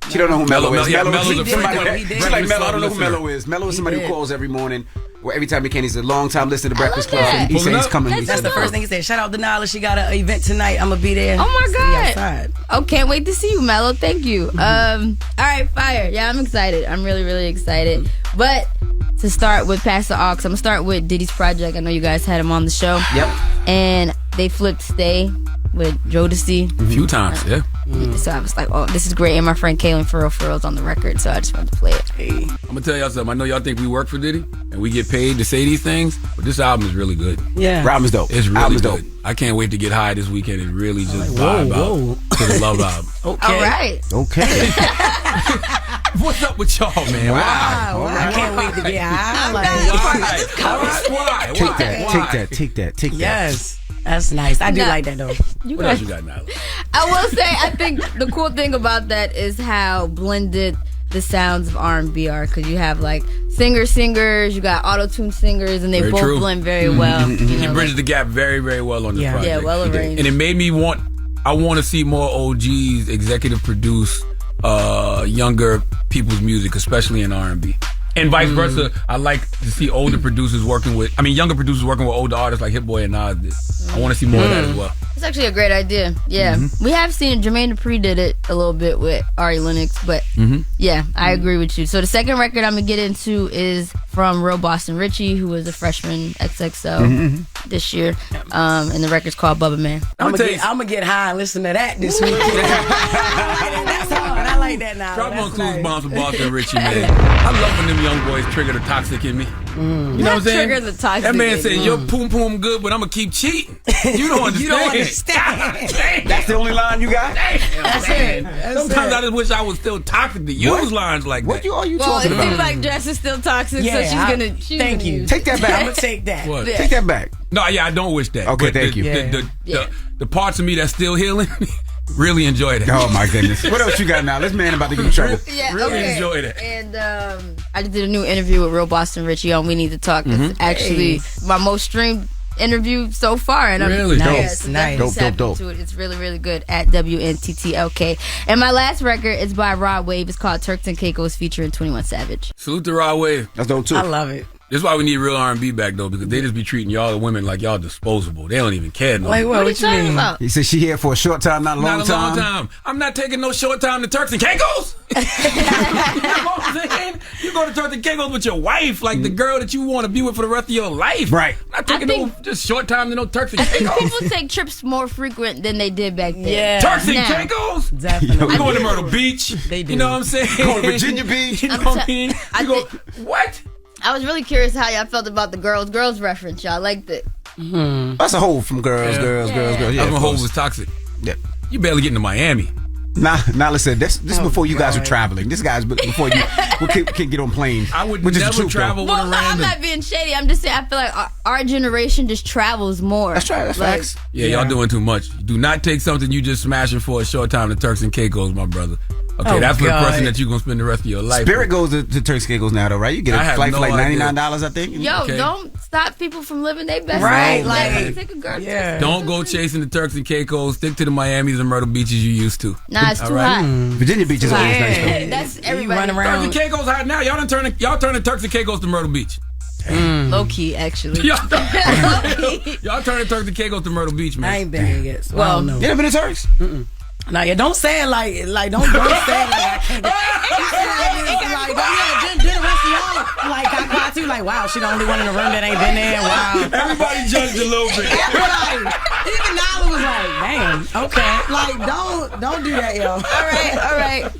S5: She don't know who Mello is.
S4: Yeah,
S5: Mello's
S4: Mello's a
S5: somebody.
S4: freak.
S5: She's like, Mello, I don't know who
S4: Listener.
S5: Mello is. Mello is somebody who calls every morning. Well, every time he can, he's a long time listener to Breakfast Club.
S22: that.
S5: He said he's coming.
S9: That's the first thing he said. Shout out to Nala. She got an event tonight. I'm going to be there.
S22: Oh, my
S9: See you
S22: God.
S9: outside.
S22: Oh, can't wait to see you, Mello. Thank you. All right, fire. Yeah, I'm excited. I'm really, really excited. But to start with Pass the Aux, I'm going to start with Diddy's project. I know you guys had him on the show.
S5: Yep.
S22: And they flipped Stay with Jodeci.
S4: A few times, yeah.
S22: So I was like, oh, this is great. And my friend Kaylin for reals on the record. So I just wanted to play it.
S4: I'm going to tell y'all something. I know y'all think we work for Diddy and we get paid to say these things, but this album is really good.
S9: Yeah.
S5: Album is dope.
S4: It's really
S5: Album is
S4: good.
S5: dope.
S4: I can't wait to get high this weekend and really just
S9: Whoa,
S4: vibe
S9: whoa.
S4: out to the Love album.
S9: Okay.
S22: All right.
S5: Okay.
S4: What's up with y'all, man?
S9: Wow. I can't wait to get high.
S4: Why?
S5: Take that.
S9: Yes. That's nice. I do like that, though.
S4: What else you got now?
S22: I will say, I think the cool thing about that is how blended the sounds of R&B are, because you have like singers, you got auto-tune singers, and they
S4: Very
S22: both
S4: true.
S22: blend very well.
S4: He bridges the gap very, very well on this project.
S22: Yeah, well arranged.
S4: And it made me I want to see more OGs executive produce younger people's music, especially in R&B. And vice versa. I like to see younger producers working with older artists like Hit Boy and Nas did. I want to see more of that as well.
S22: It's actually a great idea. Yeah. We have seen Jermaine Dupri did it a little bit with Ari Lennox, but yeah, I agree with you. So the second record I'm going to get into is from Real Boston Richie, who was a freshman XXL this year. And the record's called Bubba Man.
S9: I'm going to get high and listen to that this weekend. That's hard. I like that now.
S4: Drop on Clues Bombs for Boston Richie, man. I love when them young boys trigger the toxic in me. You know what I'm saying?
S22: Trigger the toxic
S4: that man
S22: in
S4: said,
S22: me.
S4: your poom poom good, but I'm going to keep cheating. You don't understand.
S9: You don't understand.
S4: Damn.
S5: That's the only line you got?
S9: That's it.
S4: Sometimes I just wish I was still toxic to use lines like that.
S5: What are you
S22: Well,
S5: talking
S22: it seems
S5: about?
S22: like Jess is still toxic,
S9: Yeah,
S22: so she's
S9: thank
S22: gonna
S9: you.
S22: use
S5: Take that back.
S9: I'm going to take that.
S4: What?
S22: Yeah.
S5: Take that back.
S4: No, yeah, I don't wish that.
S5: Okay,
S4: But
S5: thank you.
S4: The parts of me that's still healing, really enjoy that.
S5: Oh my goodness. What else you got now? This man about to get in trouble.
S22: Yeah,
S4: Really
S22: okay.
S4: enjoyed it.
S22: And I just did a new interview with Real Boston Richie on We Need to Talk. It's actually my most streamed interview so far, and
S4: Really?
S22: I'm
S9: Nice, nice.
S5: Dope.
S22: to it. It's really, really good at WNTTLK. And my last record is by Rod Wave. It's called Turks and Caicos, featuring 21 Savage.
S4: Salute to Rod Wave.
S5: That's dope too.
S9: I love it.
S4: This is why we need real R&B back, though, because they just be treating y'all women like y'all disposable. They don't even care. No
S9: Like
S4: more.
S9: what?
S22: What
S9: What
S22: are you
S9: you
S22: talking
S9: mean?
S22: about?
S5: He said she here for a short time, not a long
S4: Not a long time. I'm not taking no short time to Turks and Caicos. You know what I'm saying? You go to Turks and Caicos with your wife, like the girl that you want to be with for the rest of your life.
S5: Right.
S4: I'm not taking no just short time to no Turks and Caicos.
S22: People take trips more frequent than they did back then.
S9: Yeah.
S4: Turks and
S22: Now.
S4: Caicos?
S9: Definitely.
S4: We going to Myrtle Beach.
S9: They do.
S4: You know what I'm saying?
S5: Going to Virginia Beach.
S4: You know what I mean?
S22: I
S4: You go,
S22: think-
S4: what?
S22: I was really curious how y'all felt about the girls reference. Y'all liked it.
S5: That's a hole from girls. Yeah,
S4: I'm
S5: of
S4: a hoe
S5: course.
S4: was toxic.
S5: Yeah.
S4: You barely getting to Miami.
S5: Nala said this is before you guys were traveling. This guy's before you can get on planes.
S4: I would
S5: which is the
S4: never
S5: truth, though.
S4: travel with
S22: Well,
S4: a
S22: no, I'm
S4: random.
S22: not being shady. I'm just saying I feel like our generation just travels more.
S5: That's right. That's facts.
S4: Yeah, y'all doing too much. Do not take something you just smashing for a short time to Turks and Caicos, my brother. Okay,
S9: Oh,
S4: that's for the
S9: God.
S4: person that you're going to spend the rest of your life
S5: Spirit
S4: with.
S5: goes to Turks and Caicos now, though, right? You get
S4: I
S5: a
S4: have
S5: flight
S4: no
S5: for like
S4: idea.
S5: $99, I think.
S22: Yo,
S4: Okay.
S22: don't stop people from living their best
S9: Right,
S22: life.
S9: like-
S22: Like, take a girl.
S9: Yeah.
S4: Don't go chasing the Turks and Caicos. Stick to the Miamis and Myrtle Beaches you used to.
S22: Nah, it's
S4: All
S22: too
S4: right.
S22: hot.
S5: Virginia Beach is always nice, though.
S22: That's
S9: You
S22: everybody.
S9: run
S4: Turks
S9: around.
S4: and Caicos hot now. Y'all turning Turks and Caicos to Myrtle Beach.
S22: Low key, actually.
S4: Y'all turning Turks and Caicos to Myrtle Beach, man.
S9: I ain't been here yet. So
S22: Well,
S9: I don't know.
S5: You never been to Turks?
S9: Now, yeah, don't say it like don't say it like I can't. Like, did the rest of y'all like got quiet too? Like, wow, she the only one in the room that ain't been there. Wow.
S4: Everybody judged a little bit.
S9: Everybody. Even Nala was like, damn, okay. Like, don't do that, yo.
S22: All right.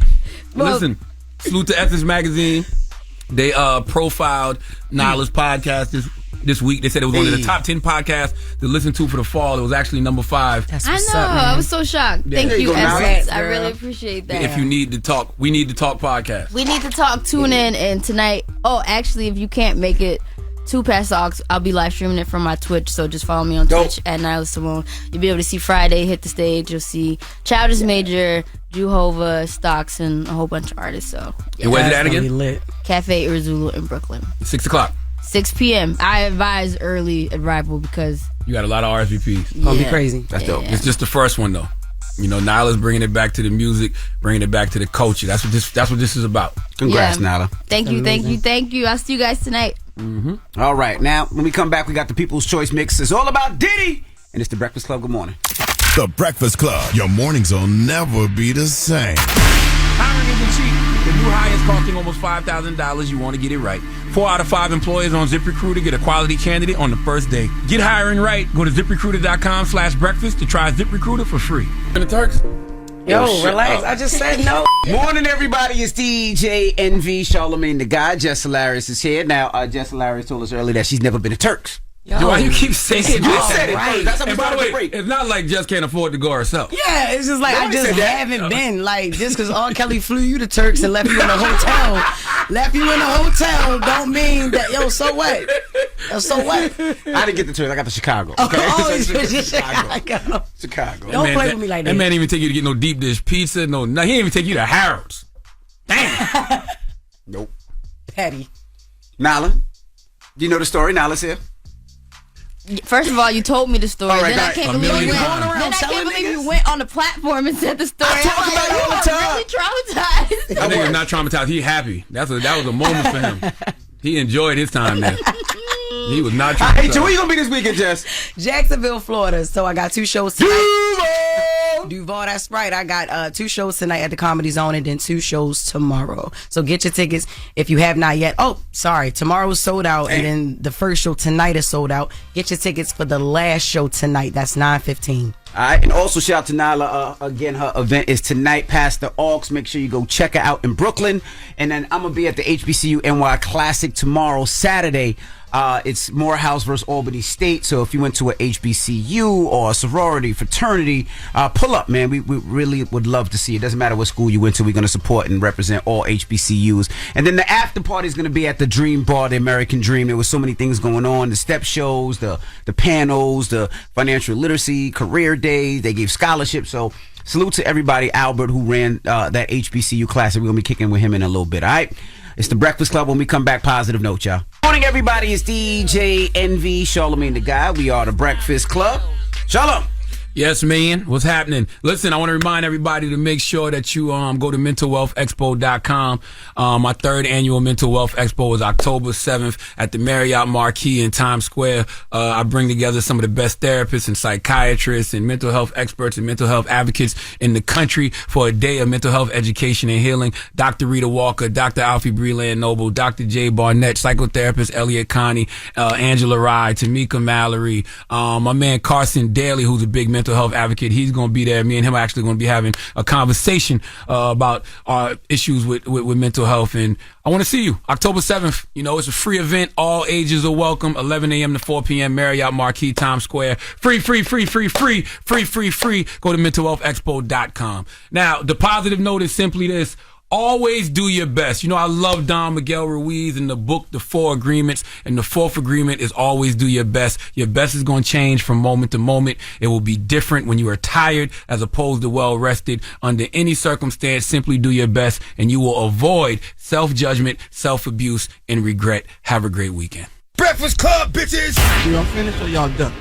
S22: Well,
S4: Listen, salute to Essence Magazine. They profiled Nala's podcast this week. They said it was one of the top 10 podcasts to listen to for the fall. It was actually number 5.
S9: That's
S22: I
S9: what's
S22: know.
S9: up, man.
S22: I was so shocked.
S4: Yeah.
S22: Thank
S4: There
S22: you,
S4: you go,
S22: Essence.
S9: Nala.
S22: I really appreciate that.
S4: If you need to talk, we need to talk podcast.
S22: We need to talk. Tune in, and tonight. Oh, actually, if you can't make it to Past the Aux, I'll be live streaming it from my Twitch. So just follow me on Twitch at Nyla Simone. You'll be able to see Friday hit the stage. You'll see Childish Major, Juhova, Stocks, and a whole bunch of artists. So
S4: And where's it at again?
S9: Lit.
S22: Cafe Urzula in Brooklyn.
S4: 6 o'clock.
S22: 6 p.m. I advise early arrival because
S4: You got a lot of RSVPs.
S9: Gonna be crazy.
S5: That's dope.
S4: It's just the first one though. You know, Nyla's bringing it back to the music, bringing it back to the culture. That's what this is about.
S5: Congrats,
S22: Yeah.
S5: Nala.
S22: Thank you. I'll see you guys tonight.
S5: All right, now when we come back, we got the People's Choice Mix. It's all about Diddy, and it's the Breakfast Club. Good morning.
S20: The Breakfast Club. Your mornings will never be the same.
S4: Hiring isn't cheap. The new hire is costing almost $5,000. You want to get it right. 4 out of 5 employers on ZipRecruiter get a quality candidate on the first day. Get hiring right. Go to ZipRecruiter.com/breakfast to try ZipRecruiter for free. In the Turks?
S9: Yo, relax. I just said no.
S5: Morning, everybody. It's DJ NV, Charlamagne the Guy. Jess Hilarious is here. Now, Jess Hilarious told us earlier that she's never been to Turks.
S4: Why you keep saying
S5: You
S4: that?
S5: said it first. That's how we
S4: And by the
S5: started the
S4: way,
S5: break.
S4: it's not like Jess can't afford to go herself.
S9: Yeah, it's just like I
S5: Nobody
S9: just
S5: said that.
S9: haven't been. Like, just because R. Kelly flew you to Turks and left you in a hotel, don't mean that, yo, so what? So what?
S5: I didn't get the Turks. I got the Chicago.
S9: Oh,
S5: Okay?
S9: it's just Chicago.
S5: Chicago.
S9: Don't play with me like that.
S4: That man didn't even take you to get no deep dish pizza. No, he didn't even take you to Harold's. Damn.
S5: Nope.
S9: Petty.
S5: Nala, do you know the story? Nala's here.
S22: First of all, you told me the story.
S5: All right,
S22: Then I
S5: guys.
S22: can't
S4: A
S22: believe
S4: million
S22: you went.
S4: times.
S22: Then I can't believe you went on the platform and said the story.
S5: I talk about it all the time.
S22: I'm really traumatized.
S4: That nigga's not traumatized. He happy. That was a moment for him. He enjoyed his time there. He was not traumatized.
S5: Hey, so where you gonna be this weekend, Jess?
S9: Jacksonville, Florida. So I got 2 shows tonight. Duval, that's right. I got 2 shows tonight at the Comedy Zone and then 2 shows tomorrow. So get your tickets if you have not yet. Oh, sorry. Tomorrow is sold out and then the first show tonight is sold out. Get your tickets for the last show tonight. That's 9:15.
S5: All right, and also shout out to Nala. Again, her event is tonight, Past the Aux. Make sure you go check her out in Brooklyn. And then I'm going to be at the HBCU NY Classic tomorrow, Saturday. It's Morehouse versus Albany State. So if you went to a HBCU or a sorority, fraternity, pull up, man. We really would love to see it. Doesn't matter what school you went to. We're going to support and represent all HBCUs. And then the after party is going to be at the Dream Bar, the American Dream. There was so many things going on. The step shows, the panels, the financial literacy, career days. They gave scholarships. So salute to everybody. Albert, who ran that HBCU Classic. We're going to be kicking with him in a little bit. All right. It's the Breakfast Club. When we come back, positive note, y'all. Morning, everybody. It's DJ NV, Charlamagne the Guy. We are the Breakfast Club. Shalom.
S4: Yes, man. What's happening? Listen, I want to remind everybody to make sure that you go to mentalwealthexpo.com. My 3rd annual Mental Wealth Expo is October 7th at the Marriott Marquis in Times Square. I bring together some of the best therapists and psychiatrists and mental health experts and mental health advocates in the country for a day of mental health education and healing. Dr. Rita Walker, Dr. Alfie Breland Noble, Dr. Jay Barnett, psychotherapist Elliot Connie, Angela Rye, Tamika Mallory, my man Carson Daly, who's a big mental health advocate. He's going to be there. Me and him are actually going to be having a conversation about our issues with mental health. And I want to see you October 7th. You know, it's a free event. All ages are welcome. 11 a.m. to 4 p.m. Marriott Marquis, Times Square. Free. Go to mentalwealthexpo.com. Now, the positive note is simply this. Always do your best. You know, I love Don Miguel Ruiz in the book, The 4 Agreements. And the 4th agreement is always do your best. Your best is going to change from moment to moment. It will be different when you are tired as opposed to well rested. Under any circumstance, simply do your best and you will avoid self-judgment, self-abuse, and regret. Have a great weekend.
S12: Breakfast Club, bitches!
S7: Y'all finished or y'all done?